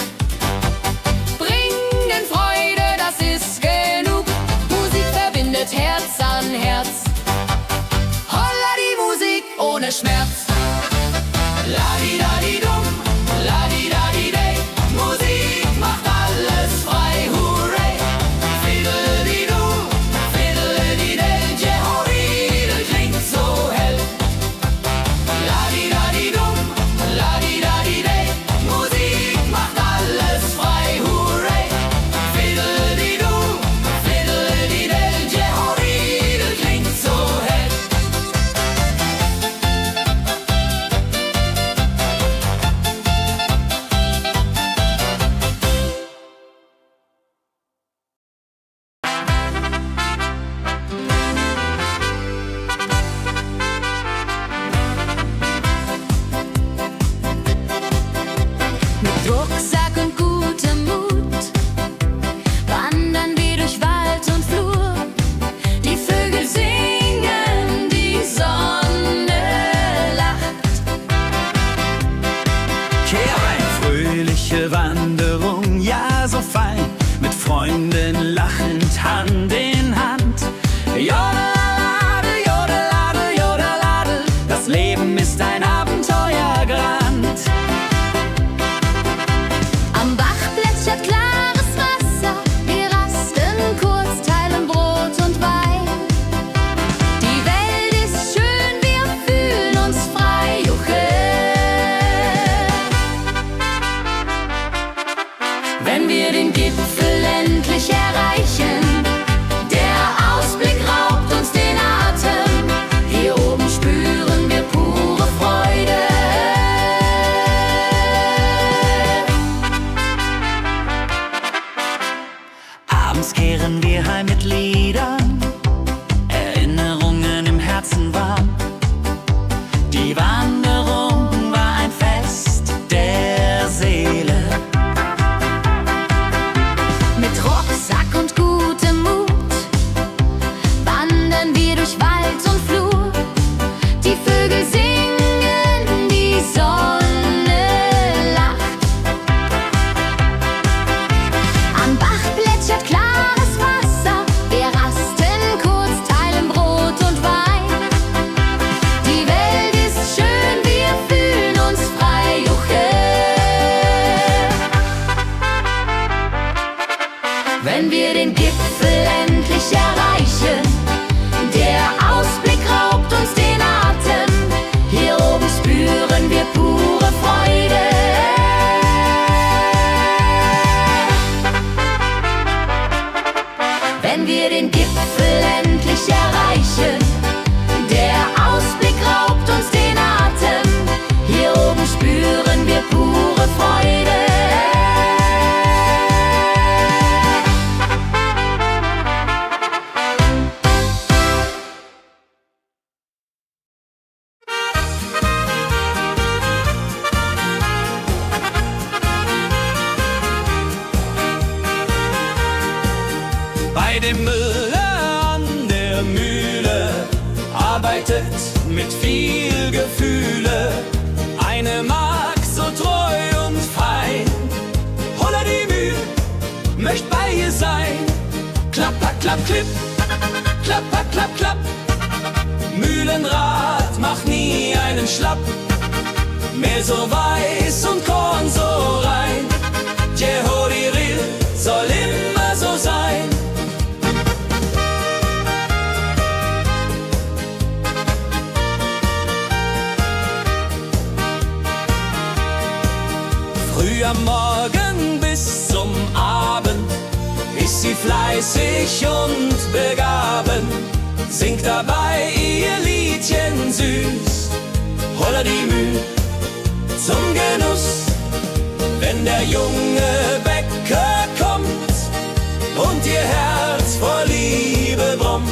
Abends kehren wir heim mit Liedern, Erinnerungen im Herzen warm. Die Wanderung war ein Fest der Seele. Mit Rucksack und gutem Mut wandern wir durch Wald und Flur. Die Vögel singen, die Sonne lacht. Am Bach plätschert klares Wasser. Wir rasten kurz, teilen Brot und Wein. Die Welt ist schön, wir fühlen uns frei. Juche. Wenn wir den Gipfel endlich erreichen, der Ausblick raubt uns den Atem. Hier oben spüren wir pure Freude. Wenn wir den Gipfel endlich erreichen, der Ausblick raubt uns den Atem. Hier oben spüren wir pure Freude. Bei dem Müller an der Mühle arbeitet mit viel Gefühle eine Magd so treu und fein. Holla die Mühl, möcht bei ihr sein. Klapper, klapp, klipp, klapper, klapp, klapp. Mühlenrad macht nie einen Schlapp. Mehr so weiß und Korn so rein. Jehodiril soll immer so sein. Früh am Morgen bis zum Abend ist sie fleißig und begaben, singt dabei ihr Liedchen süß. Holla die Mühl zum Genuss, wenn der junge Bäcker kommt und ihr Herz vor Liebe brummt,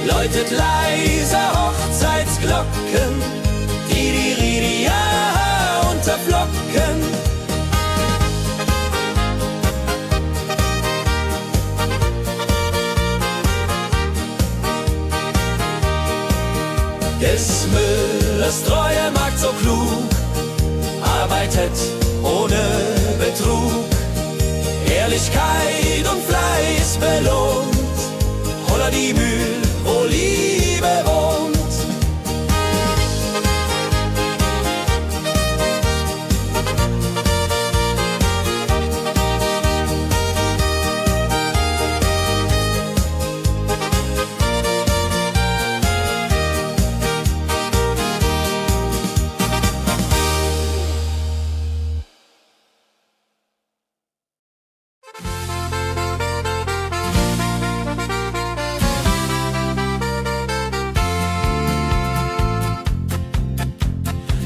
läutet leise Hochzeitsglocken, die Ridia unterflocken. Des Müllers treue Magd so klug, arbeitet ohne Betrug, Ehrlichkeit und Fleiß belohnt. Holla die Mühl, wo Liebe wohnt.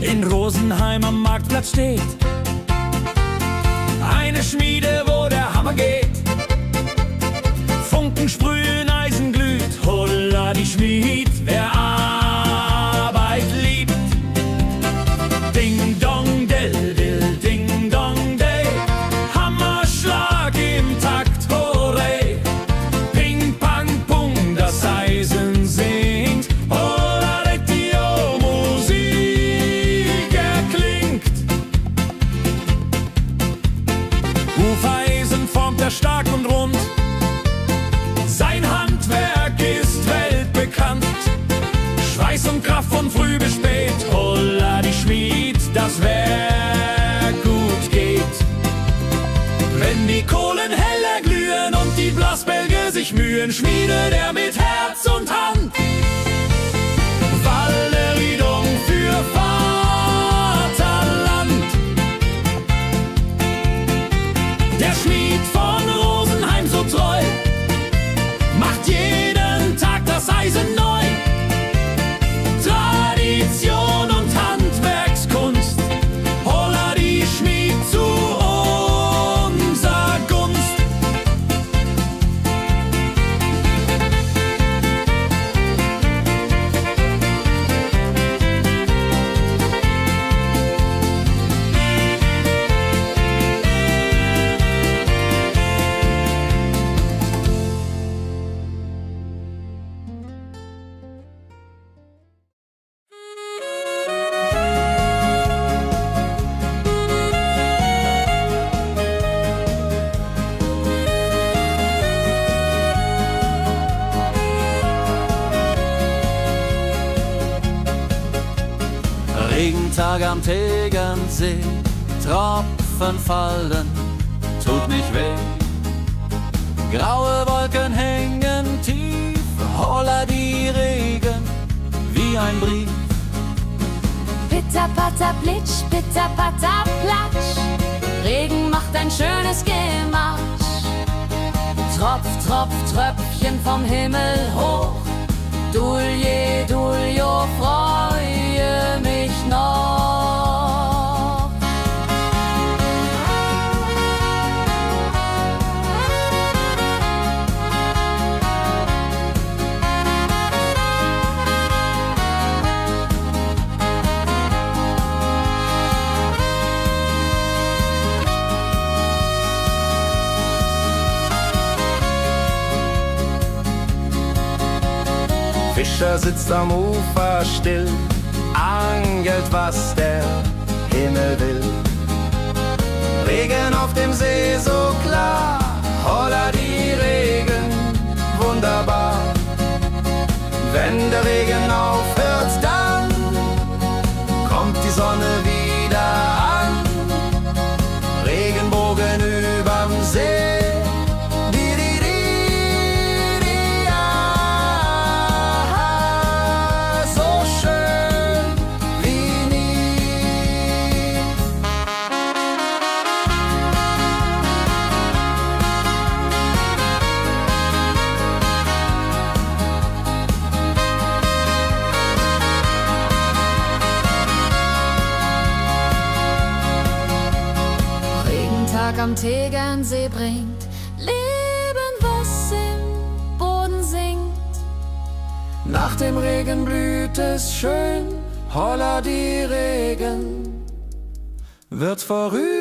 In Rosenheim am Marktplatz steht eine Schmiede, wo der Hammer geht. Funken sprühen, Eisen glüht, holla die Schmied, wer Arbeit liebt. Ding dong del dill, ding dong day, Hammerschlag im Takt, hurray. Ping pang pung, das Eisen singt, holla retio, Musik erklingt. Hufeisen formt er stark und rund, sein Handwerk ist weltbekannt. Schweiß und Kraft von früh bis spät, holla die Schmied, das Werk gut geht. Wenn die Kohlen heller glühen und die Blasbälge sich mühen, schmiedet er mit Herz und Hand Walleriedung für Vaterland. Der Schmied von Rosenheim so treu macht jeden Tag das Eisen neu. Tradition und Handwerkskunst, holla die Schmied zu unser Gunst. Tag am Tegernsee, Tropfen fallen, tut nicht weh. Graue Wolken hängen tief, holla die Regen wie ein Brief. Pitter, patter, plitsch, pitter, patter, platsch. Regen macht ein schönes Gematsch. Tropf, Tropf, Tröpfchen vom Himmel hoch. Dulje, Duljo, freue mich noch. Fischer sitzt am Ufer still, angelt, was der Himmel will. Regen auf dem See so klar, holla die Regen, wunderbar. Wenn der Regen aufhört, dann kommt die Sonne wieder an. Regenbogen überm See. Am Tegernsee bringt Leben, was im Boden singt. Nach dem Regen blüht es schön, holla die Regen wird vorübergehen.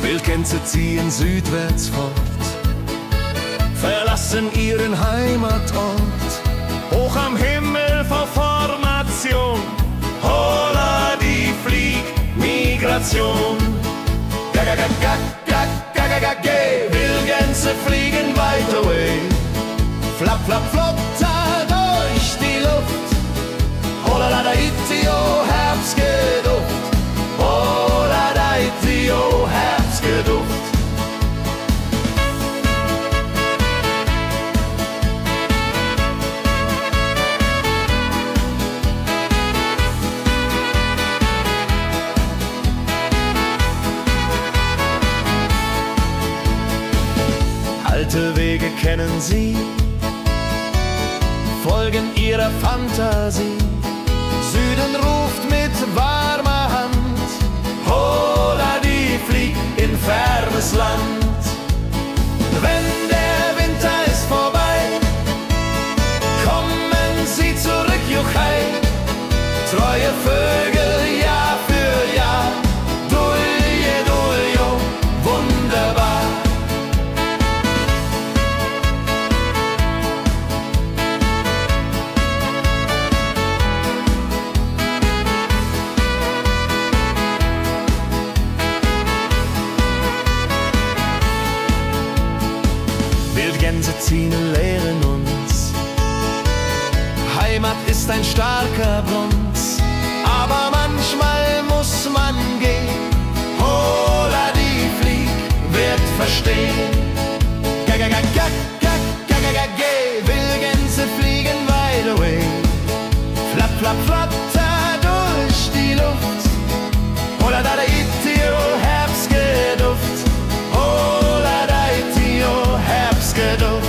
Wildgänse ziehen südwärts fort, verlassen ihren Heimatort. Hoch am Himmel vor Formation, holla die Fliegmigration. Gag, Wildgänse fliegen weit away. Flap, flap, flop, da durch die Luft. Holla da itio, Herbstgeduft. Holla da itio, Herbstgeduft. Alte Wege kennen sie, folgen ihrer Fantasie. Süden ruft mit warmer Hand, holla die flieg in fernes Land. Wenn der Winter ist vorbei, kommen sie zurück, Juchai. Treue Vögel Jahr für Jahr, Dulje, Duljo, wunderbar. Wildgänse ziehen, lehren uns, Heimat ist ein starker Brunz, aber manchmal muss man gehen. Holla die Flieg wird verstehen. Wildgänse fliegen wide away. Flap, flap, flatter durch die Luft. Holla da itio, Herbstgeduft. Holla da itio, Herbstgeduft.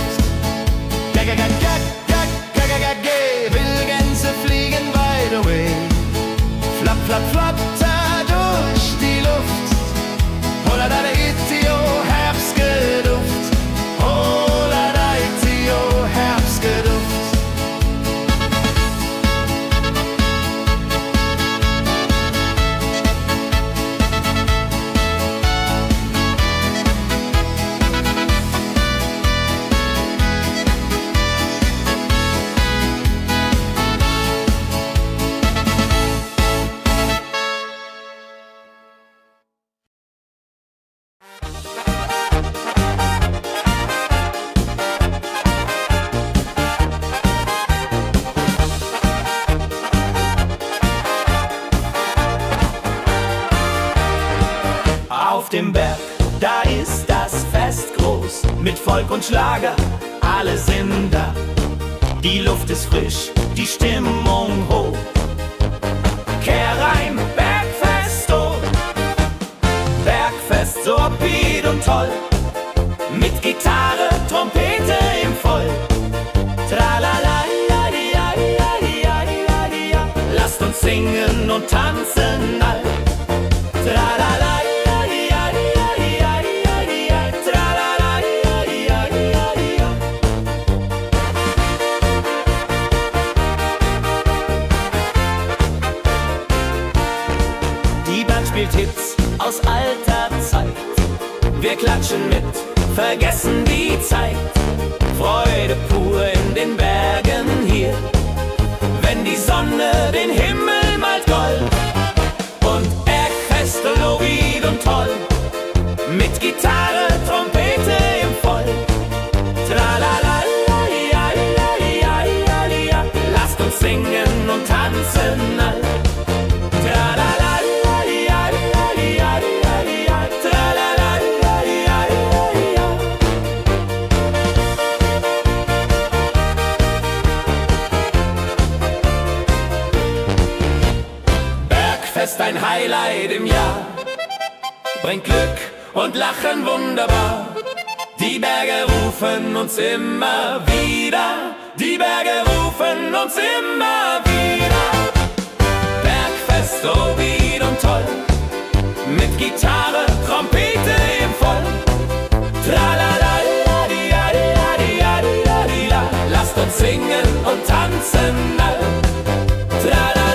Auf dem Berg, da ist das Fest groß, mit Volk und Schlager, alle sind da. Die Luft ist frisch, die Stimmung hoch. Kehr rein, Bergfest, oh. Bergfest, so upbeat und toll. Mit Gitarre, Trompete im Voll. Tralala, lasst uns singen und tanzen all. Tralala. Spielt Hits aus alter Zeit. Wir klatschen mit, vergessen die Zeit. Freude pur in den Bergen hier, wenn die Sonne den Himmel malt gold. Und Bergfest, Lovid und toll, mit Gitarre, Trompete im Voll. Tralala, lasst uns singen und tanzen all. Ein Highlight im Jahr, bringt Glück und Lachen wunderbar. Die Berge rufen uns immer wieder, die Berge rufen uns immer wieder. Bergfest, so wied und toll, mit Gitarre, Trompete im Voll. Tralala, lasst uns singen und tanzen all. Tralala.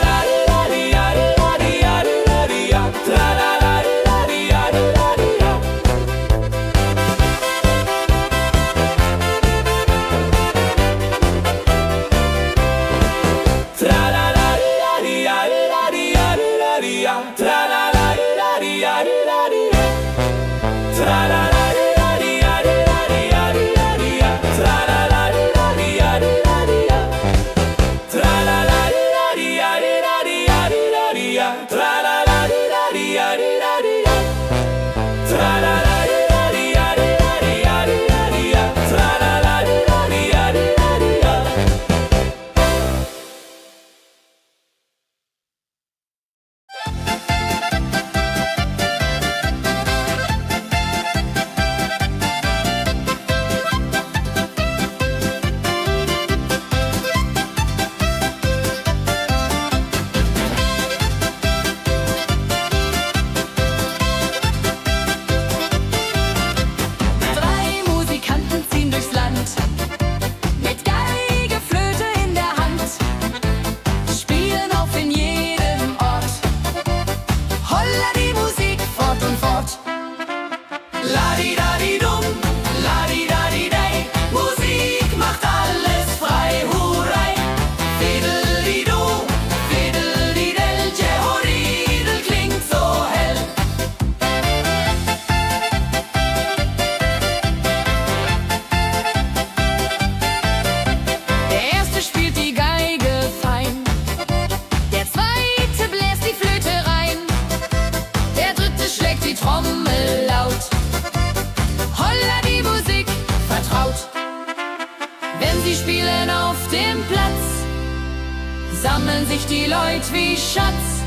Sammeln sich die Leute wie Schatz,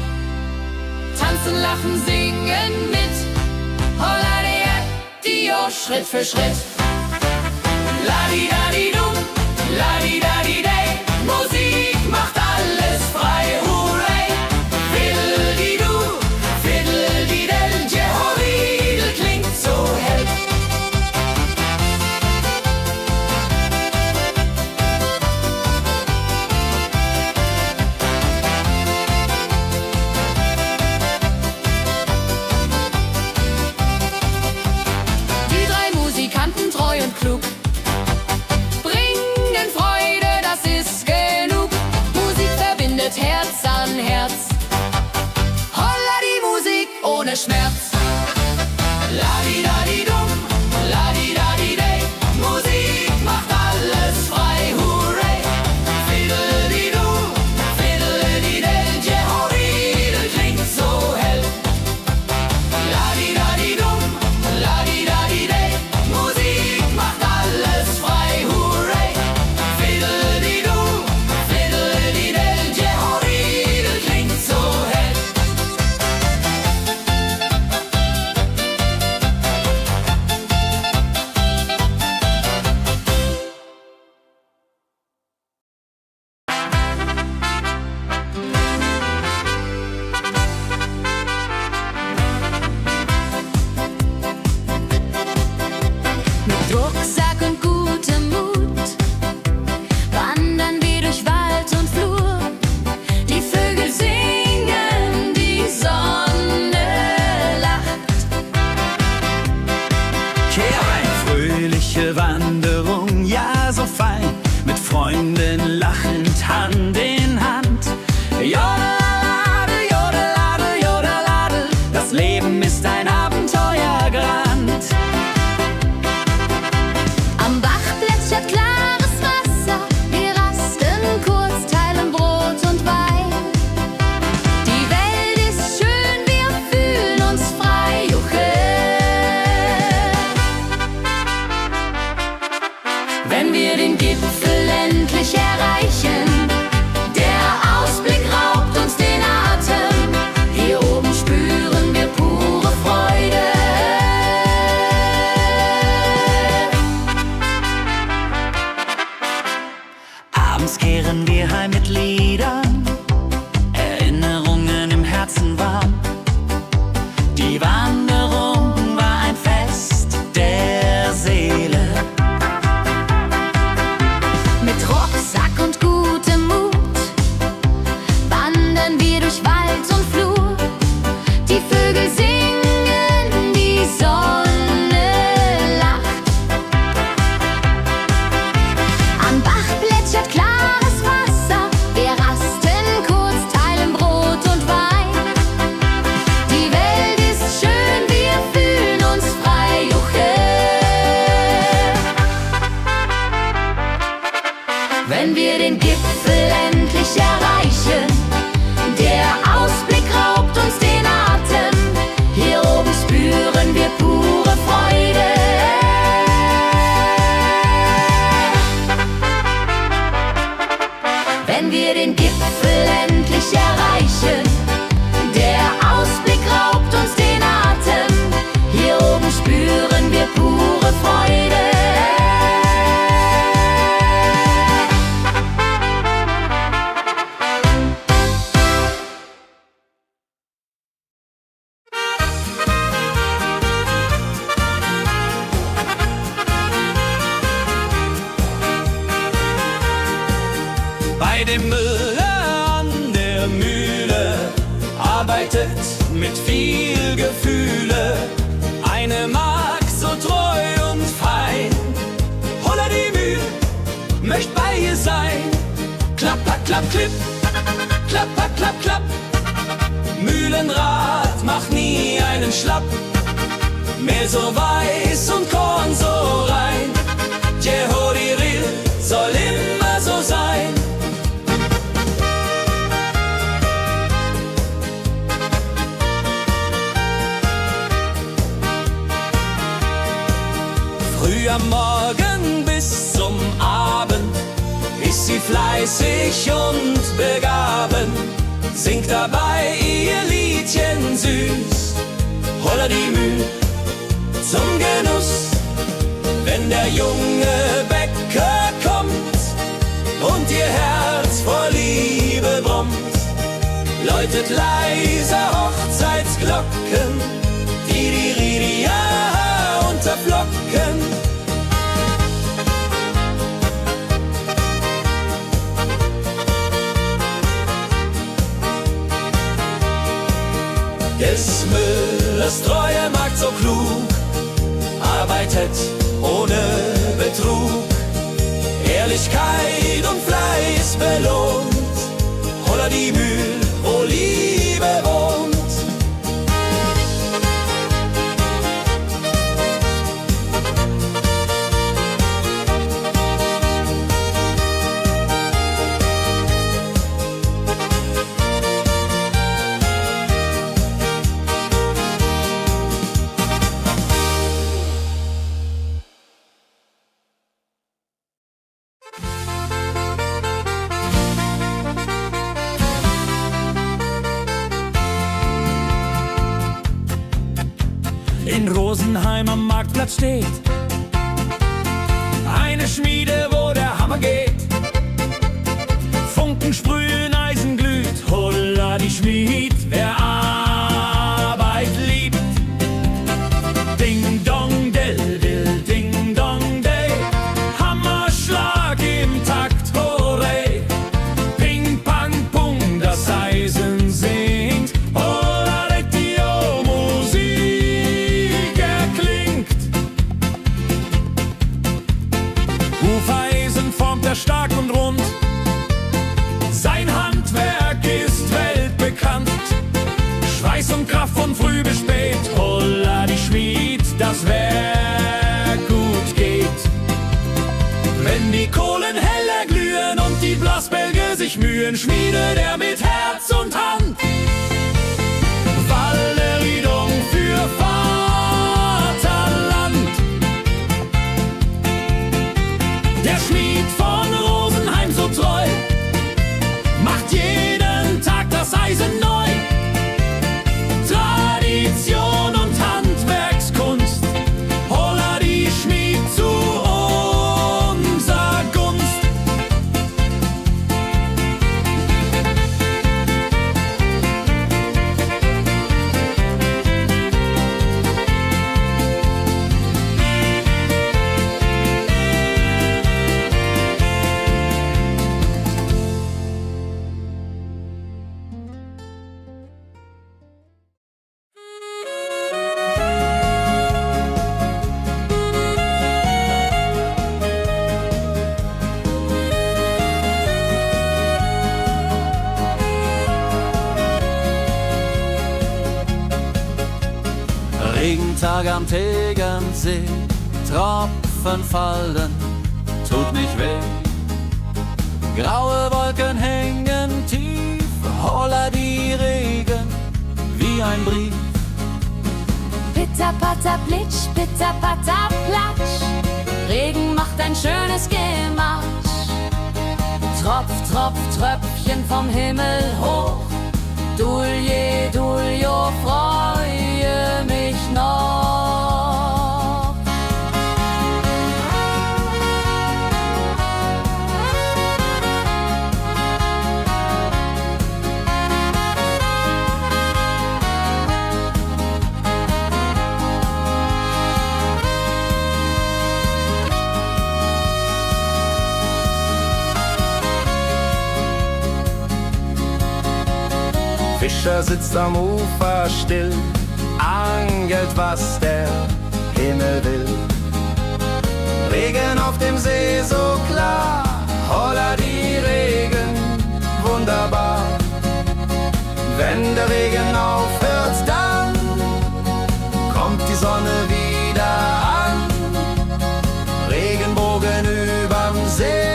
tanzen, lachen, singen mit. Holla Dio, Schritt für Schritt. Ladi-dadi-dum, ladi-dadi-day, Musik macht alles frei, hurray. Fiddle-di-du, fiddle-di-del, Jehoridel klingt so hell. Treu und klug, bringen Freude, das ist genug. Musik verbindet Herz an Herz. Holla die Musik ohne Schmerz. Ladi-dadi-dum, ladi-dadi-day, Musik macht alles frei, hurray. Fiddle-di-du, fiddle-di-del, Jehoridel klingt so hell. Ladi-dadi-dum, dem Müller an der Mühle, arbeitet mit viel Gefühle. Eine Magd so treu und fein, Holla die Mühl, möcht bei ihr sein. Klapp, klapp, klapp, klipp, klapp, klapp, klapp, klapp. Mühlenrad macht nie einen Schlapp. Mehl so weiß und Korn so rein, Jehodiril soll immer so sein. Früh am Morgen bis zum Abend ist sie fleißig und begaben, singt dabei ihr Liedchen süß, Holla die Mühl zum Genuss. Wenn der junge Bäcker kommt und ihr Herz vor Liebe brummt, läutet leiser Hochzeitsglocken, die ja unterflocken. Des Müllers treue Magd so klug, arbeitet ohne Betrug, Ehrlichkeit und Fleiß belohnt, Holla die Mühl, wo Liebe wohnt. In Rosenheim am Marktplatz steht eine Schmiede, wo der Hammer geht. Funken sprühen, Eisen glüht, Holla die Schmied, wer Arbeit liebt. Ding dong del dill, ding dong day, Hammerschlag im Takt, hurray. Ping pang pung, das Eisen singt, Holla die Musik erklingt. Hufeisen formt er stark und rund, sein Handwerk ist weltbekannt. Schweiß und Kraft von früh bis spät, Holla die Schmied, das Werk gut geht. Wenn die Kohlen heller glühen und die Blasbälge sich mühen, schmiedet er mit Herz und Hand Walleriedung für Vaterland. Der Schmied von Rosenheim so treu macht jeden Tag das Eisen neu. Tradition und Handwerkskunst, Holla die Schmied zu unser Gunst. Regentag am Tegernsee, Tropfen fallen, tut nicht weh. Graue Wolken hängen tief, Holla die Regen wie ein Brief. Pitter, patter, plitsch, pitter, patter, platsch. Regen macht ein schönes Gematsch. Tropf, tropf, Tröpfchen vom Himmel hoch. Dulje, Duljo, freue mich noch. jeder sitzt am Ufer still, angelt, was der Himmel will. Regen auf dem See so klar, holla die Regen, wunderbar. Wenn der Regen aufhört, dann kommt die Sonne wieder an. Regenbogen überm See.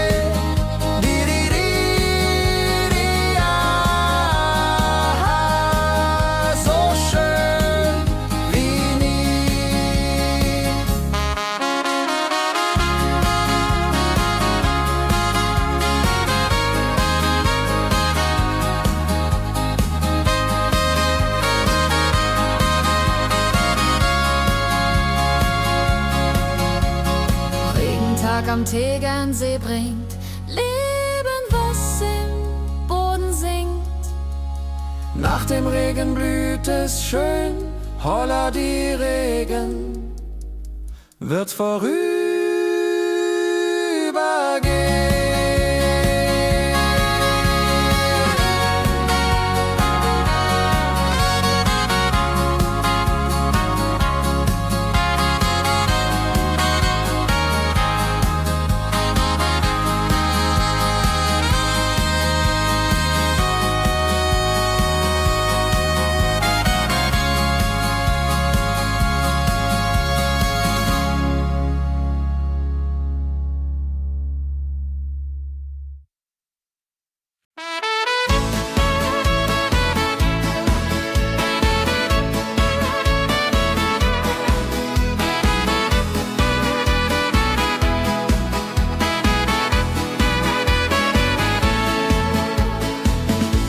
Am Tegernsee bringt Leben, was im Boden sinkt. Nach dem Regen blüht es schön, holla die Regen wird vorübergehen.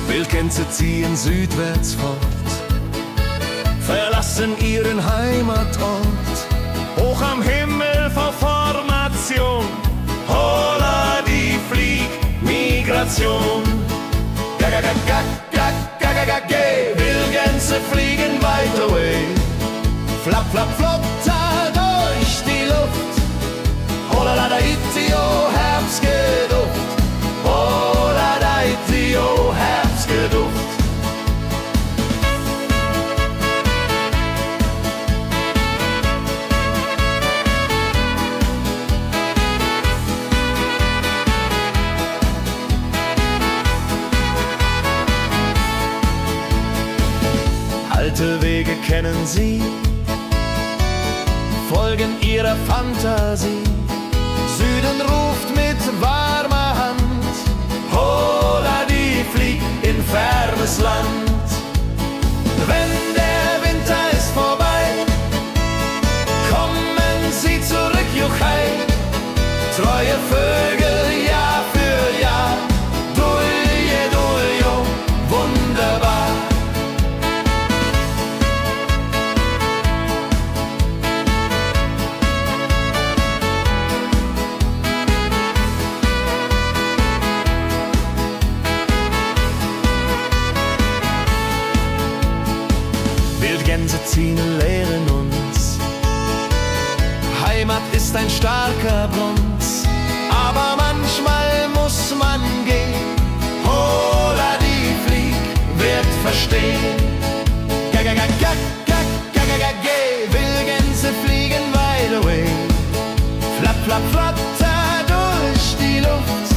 Wildgänse ziehen südwärts fort, verlassen ihren Heimatort. Hoch am Himmel vor Formation, holla die Fliegmigration. Gag, Wildgänse fliegen weit away. Flap, flap, flop, da durch die Luft. Holla da itio, Herbstgeduft. Holla da itio, Herbstgeduft. Alte Wege kennen sie, folgen ihrer Fantasie. Süden ruft mit warmer Hand, holla die flieg in fernes Land. Wenn der Winter ist vorbei, kommen sie zurück, juchai. Treue Vögel Jahr für Jahr, dulje, duljo, wunderbar. Wildgänse ziehen, lehren uns. Heimat ist ein starker Bruns, aber manchmal muss man gehen. Holla die Flieg wird verstehen. Wildgänse fliegen wide away. Flap, flap, flatter durch die Luft.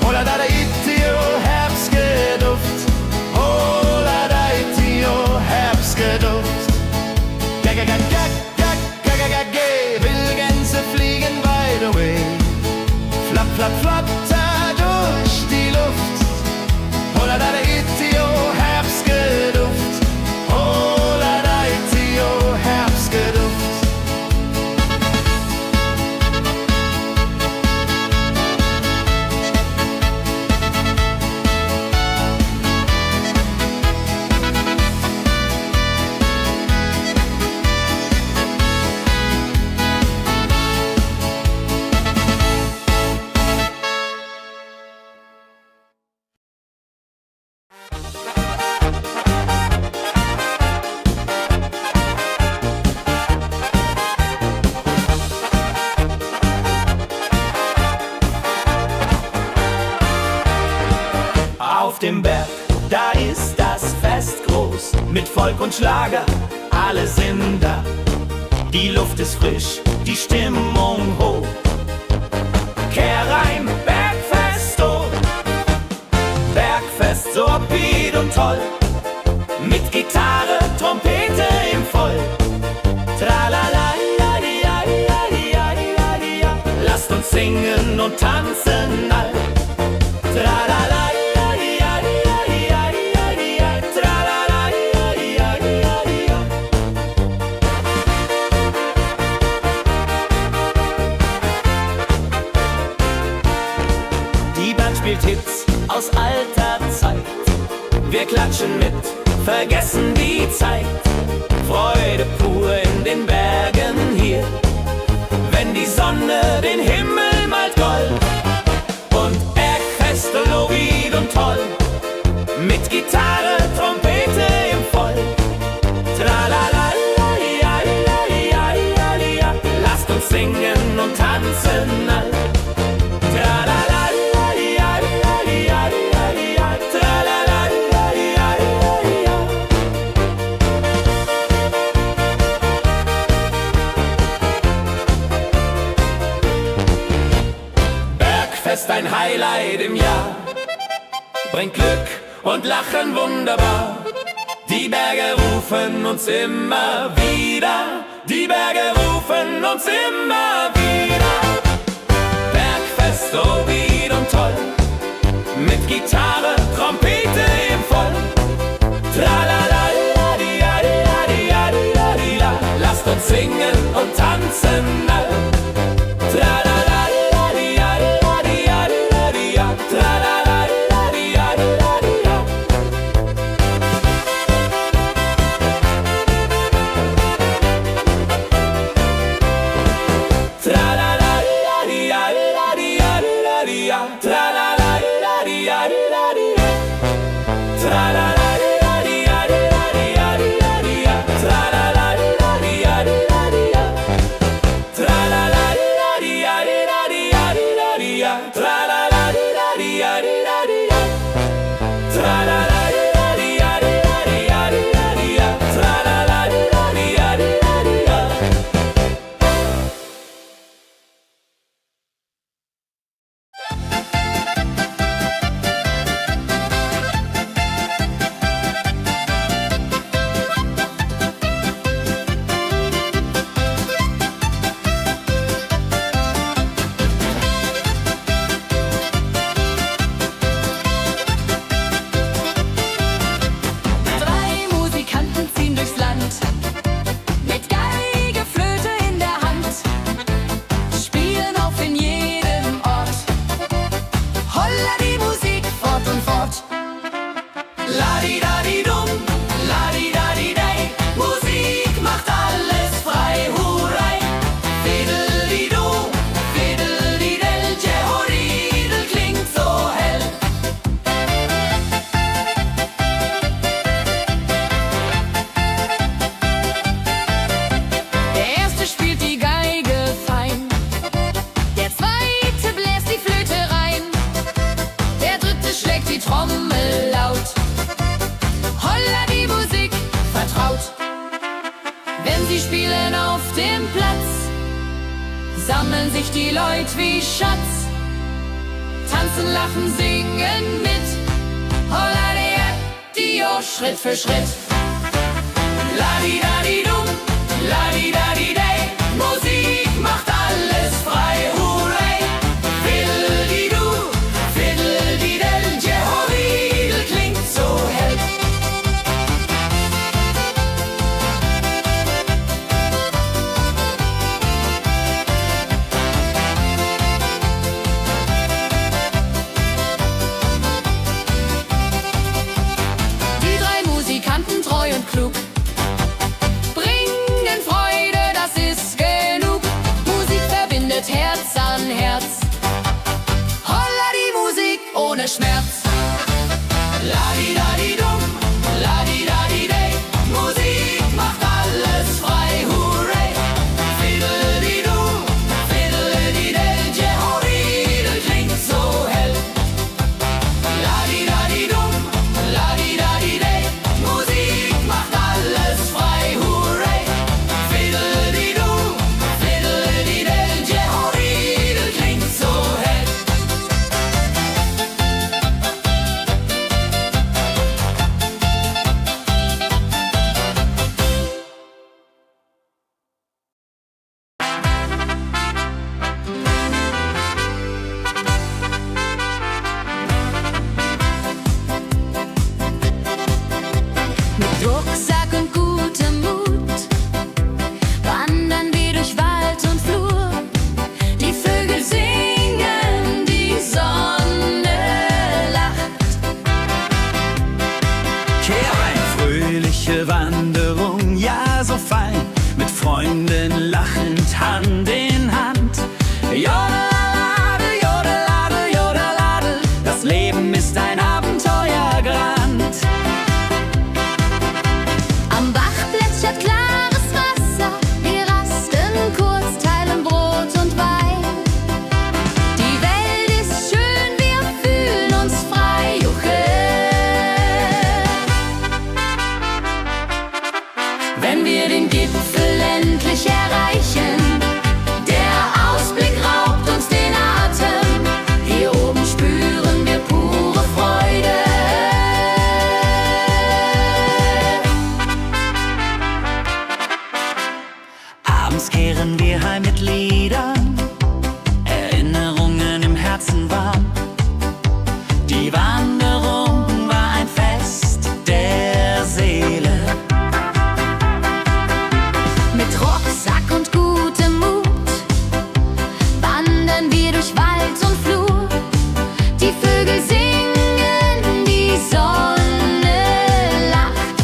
Holla da itio, Herbstgeduft. Holla da itio, Herbstgeduft. Wildgänse fliegen wide away. Flap, flap, flatter durch die Luft. Holla da itio, Herbstgeduft. Holla da itio, Herbstgeduft. Folk und Schlager, alle sind da. Die Luft ist frisch, die Stimmung hoch. Kehr rein, Bergfest, oh. Bergfest, so upbeat und toll. Mit Gitarre, Trompete im Voll. Tralala, lasst uns singen und tanzen all. Tralala, die Band spielt Hits aus alter Zeit. Wir klatschen mit, vergessen die Zeit. Freude pur in den Bergen hier, wenn die Sonne den Himmel malt gold. Und Bergfest, Lovid und toll, mit Gitarre, Trompete im Voll. Tralala, lasst uns singen und tanzen all. Tralala, Bergfest, ein Highlight im Jahr, bringt Glück und Lachen wunderbar. Die Berge rufen uns immer wieder, die Berge rufen uns immer wieder. Bergfest, so wied und toll, mit Gitarre, Trompete im Voll. Tralala, lasst uns singen und tanzen all. Tralala, sammeln sich die Leute wie Schatz, tanzen, lachen, singen mit. Holla Dio, Schritt für Schritt. Ladi-dadi-dum, ladi-dadi-day, Musik macht alles frei, hurray. Fiddle-di-du, fiddle-di-del, Jehoridel klingt so hell. Die drei Musikanten, treu und klug, wenn wir den Gipfel endlich erreichen. Der Ausblick raubt uns den Atem, hier oben spüren wir pure Freude. Abends kehren wir heim mit Liedern, Erinnerungen im Herzen warm. Die Wanderung war ein Fest der Seele. Mit Rucksack und gutem Mut wandern wir durch Wald und Flur. Die Vögel singen, die Sonne lacht.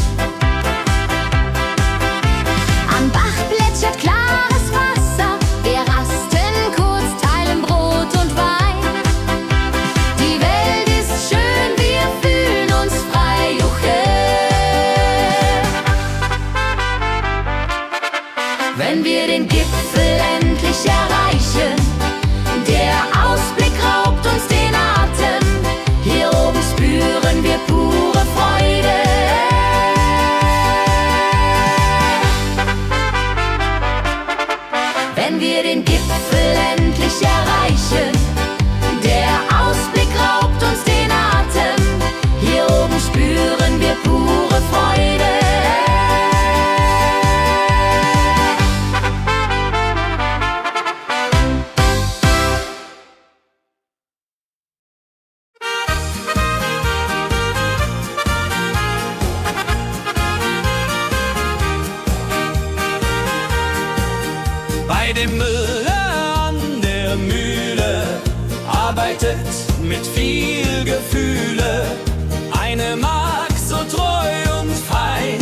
Am Bach plätschert klares Wasser, wir rasten kurz, teilen Brot und Wein. Die Welt ist schön, wir fühlen uns frei, juche. Wenn wir den Gipfel endlich erreichen, der Ausblick raubt uns den Atem, hier oben spüren wir pure Freude. Wenn wir den Gipfel endlich erreichen, der Ausblick raubt uns den Atem, hier oben spüren wir pure Freude. Bei dem Müller an der Mühle arbeitet mit viel Gefühle eine Magd so treu und fein.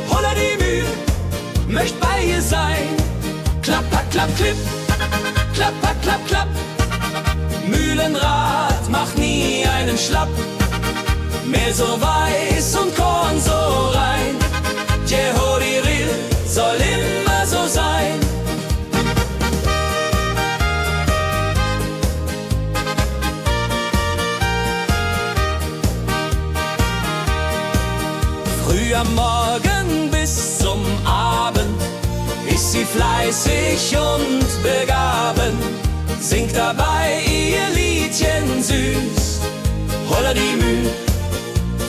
Holla die Mühle, möcht bei ihr sein. Klapper, klapp, klipp, klapper, klapp, klapp. Mühlenrad macht nie einen Schlapp. Mehl so weiß und Korn so rein. Jehoriril soll immer so sein. Früh am Morgen bis zum Abend ist sie fleißig und begaben, singt dabei ihr Liedchen süß. Holla die Müh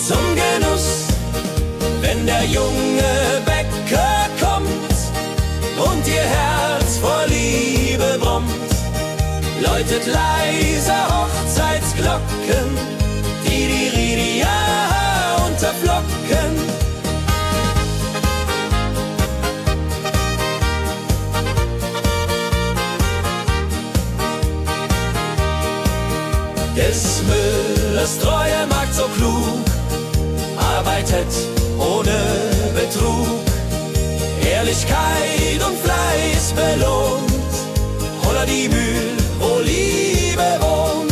zum Genuss, wenn der junge Bäcker kommt und ihr Herz vor Liebe brummt, läutet leise Hochzeitsglocken, die Ridia unterflocken. Des Müllers treue Magd so klug, arbeitet ohne Betrug, Ehrlichkeit und Fleiß belohnt. Holla die Mühl, wo Liebe wohnt.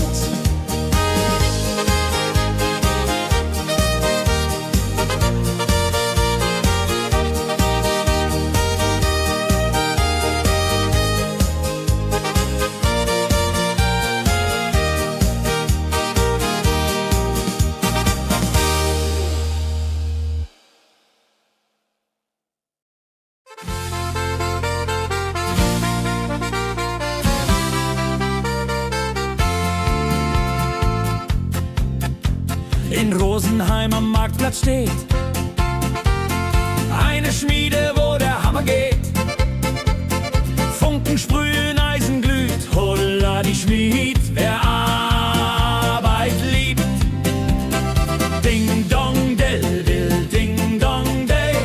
In Rosenheim am Marktplatz steht eine Schmiede, wo der Hammer geht. Funken sprühen, Eisen glüht, holla die Schmied, wer Arbeit liebt. Ding dong del dill, ding dong day,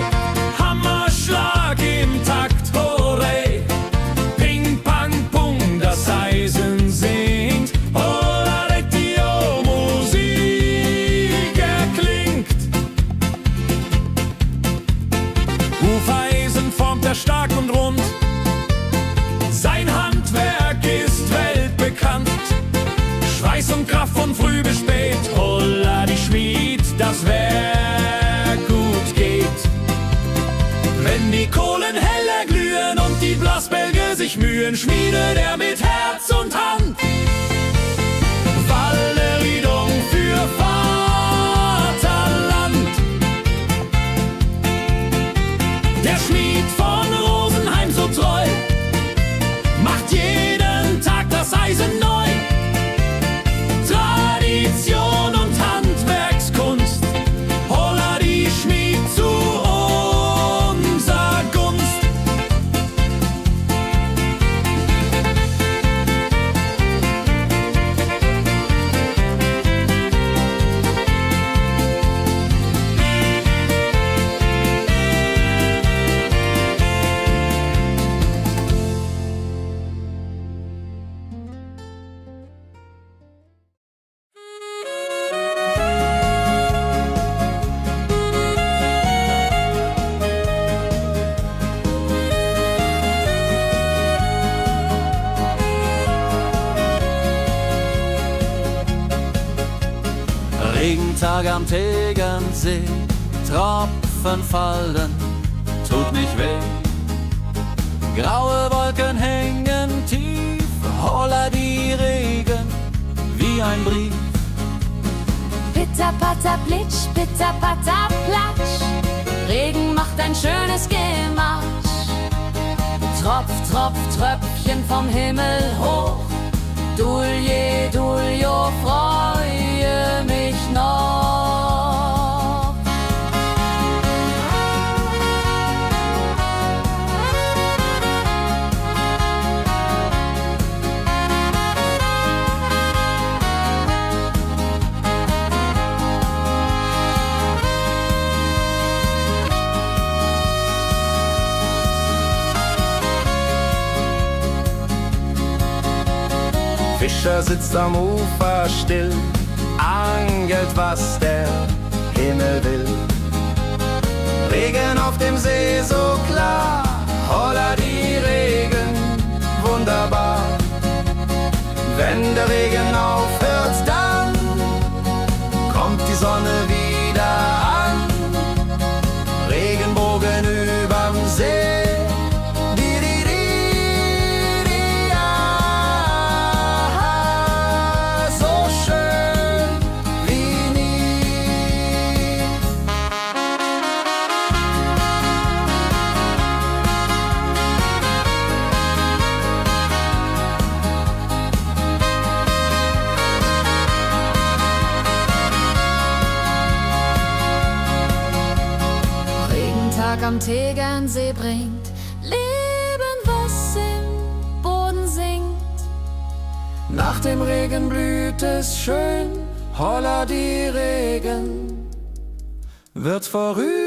Hammerschlag im Takt, hooray. Ping pang pung, das Eisen singt, holla die Musik erklingt. Hufeisen formt er stark und rund, sein Handwerk ist weltbekannt. Schweiß und Kraft von früh bis spät, holla die Schmied, das Werk gut geht. Wenn die Kohlen heller glühen und die Blasbälge sich mühen, schmiedet er mit Herz und Hand Walleriedung für Vaterland. Tag am Tegernsee, Tropfen fallen, tut nicht weh. Graue Wolken hängen tief, holla die Regen wie ein Brief. Pitter, patter, plitsch, pitter, patter, platsch. Regen macht ein schönes Gematsch. Tropf, Tropf, Tröpfchen vom Himmel hoch. Dulje, Duljo, freue mich noch. Fischer sitzt am Ufer still, angelt, was der Himmel will. Regen auf dem See so klar, holla die Regen, wunderbar. Wenn der Regen aufhört, dann kommt die Sonne wieder an. Regenbogen überm See. Am Tegernsee bringt Leben, was im Boden singt. Nach dem Regen blüht es schön, holla die Regen wird vorübergehen.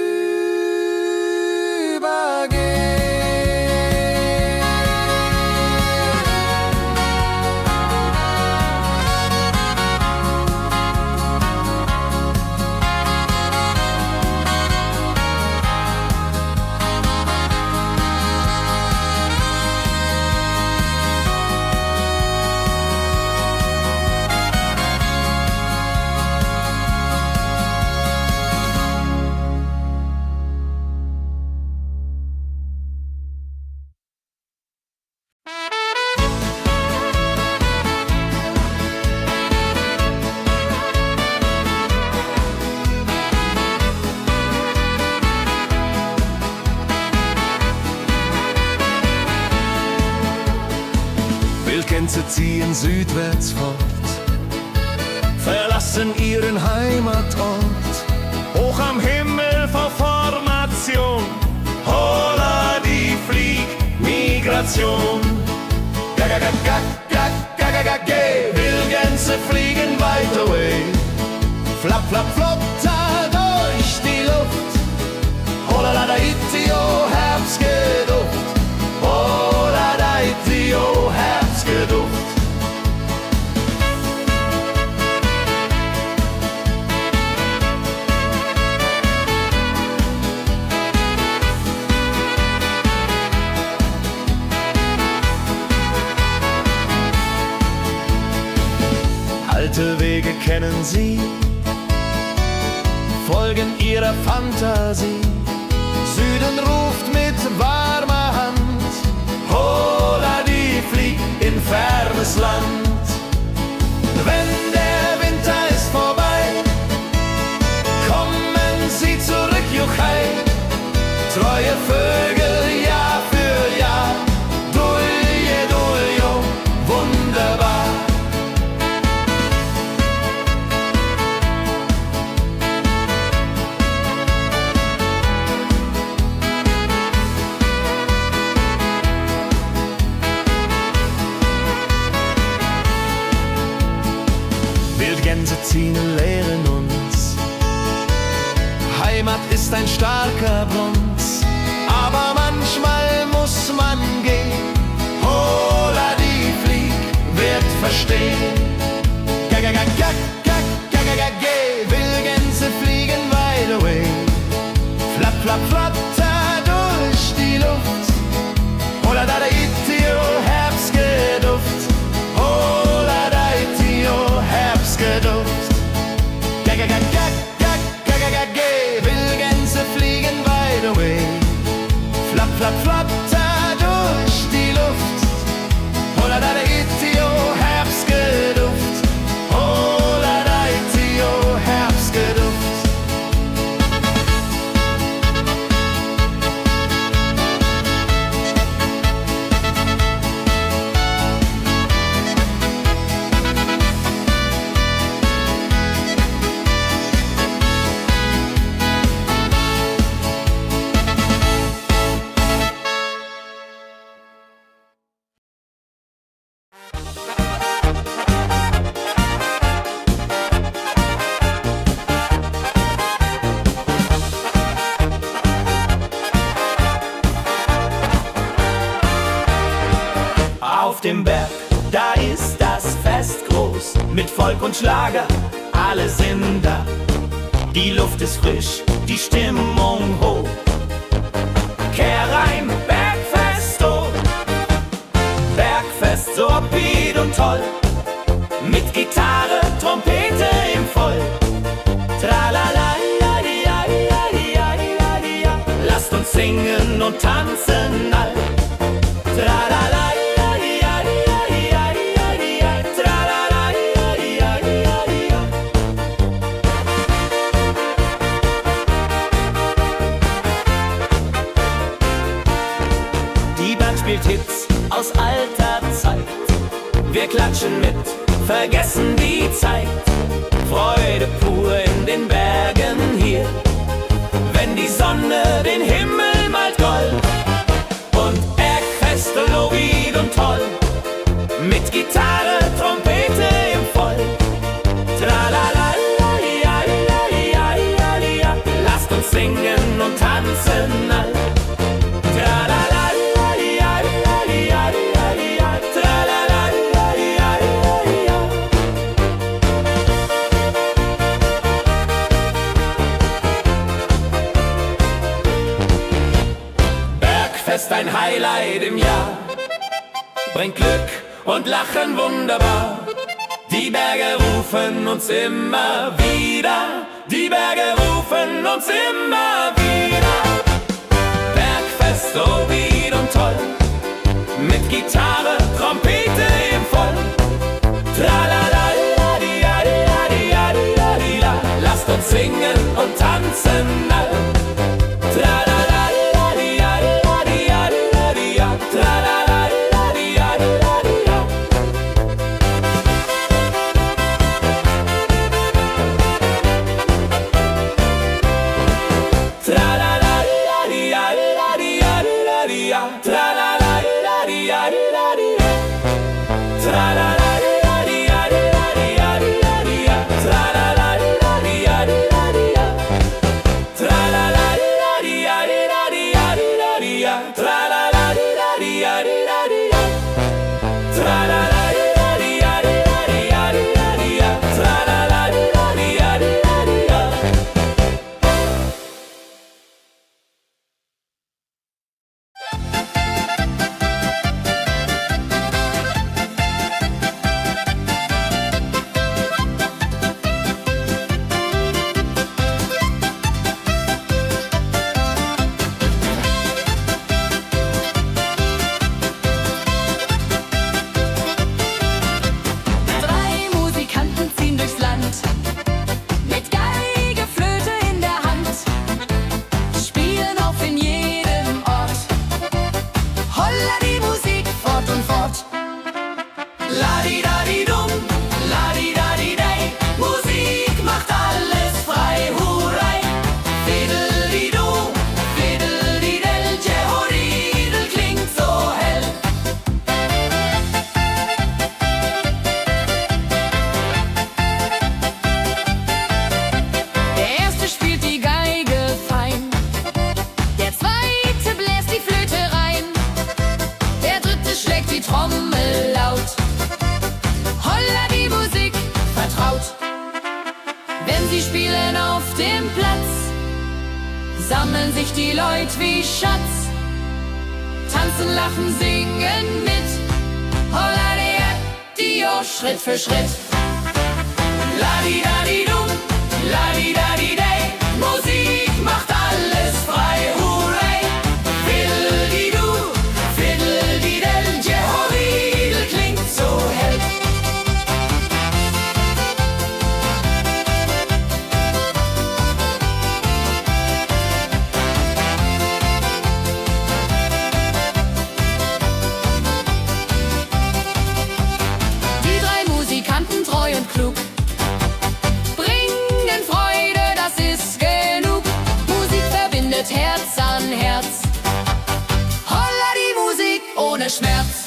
Wildgänse ziehen südwärts fort, verlassen ihren Heimatort. Hoch am Himmel vor Formation, holla die Fliegmigration. Gag, Wildgänse fliegen weit away. Flap, flap, flop, da durch die Luft. Holla la da itio, Herbstgeduft. Holla da itio, Herbstgeduft. Alte Wege kennen sie, folgen ihrer Fantasie. Süden ruft mit warmer Hand, holla die flieg in fernes Land. Wenn der Winter ist vorbei, kommen sie zurück, Juchai. Treue Vögel Jahr für Jahr, Dulje, Duljo, wunderbar. Wildgänse ziehen und lehren uns, Heimat ist ein starker Bronz, aber manchmal muss man gehen. Holla die Flieg wird verstehen. Wildgänse fliegen wide away. Flap, flap, flatter durch die Luft. Holla da itio, Herbstgeduft. Holla da itio, Herbstgeduft. Gag, Auf dem Berg, da ist das Fest groß, mit Volk und Schlager, alle sind da. Die Luft ist frisch, die Stimmung hoch. Kehr rein, Bergfest, oh. Bergfest, so upbeat und toll. Mit Gitarre, Trompete im Voll. Tralala, lasst uns singen und tanzen all. Tralala, die Band spielt Hits aus alter Zeit. Wir klatschen mit, vergessen die Zeit. Freude pur in den Bergen hier, wenn die Sonne den Himmel malt gold. Und Bergfest, Lovid und toll, mit Gitarre, Trompete im Voll. Tralala, lasst uns singen und tanzen all. Tralala, Bergfest, ein Highlight im Jahr, bringt Glück und Lachen wunderbar. Die Berge rufen uns immer wieder, die Berge rufen uns immer wieder. Bergfest, so wied und toll, mit Gitarre, Trompete im Voll. Tralala, lasst uns singen und tanzen all. Sammeln sich die Leute wie Schatz, tanzen, lachen, singen mit. Holla Dio, Schritt für Schritt. La-di-da-di-dum, la-di-da-di-day, Musik macht alles frei, hurray. Fiddle-di-du, fiddle-di-del, Jehoridel klingt so hell. Treu und klug, bringen Freude, das ist genug. Musik verbindet Herz an Herz. Holla die Musik ohne Schmerz.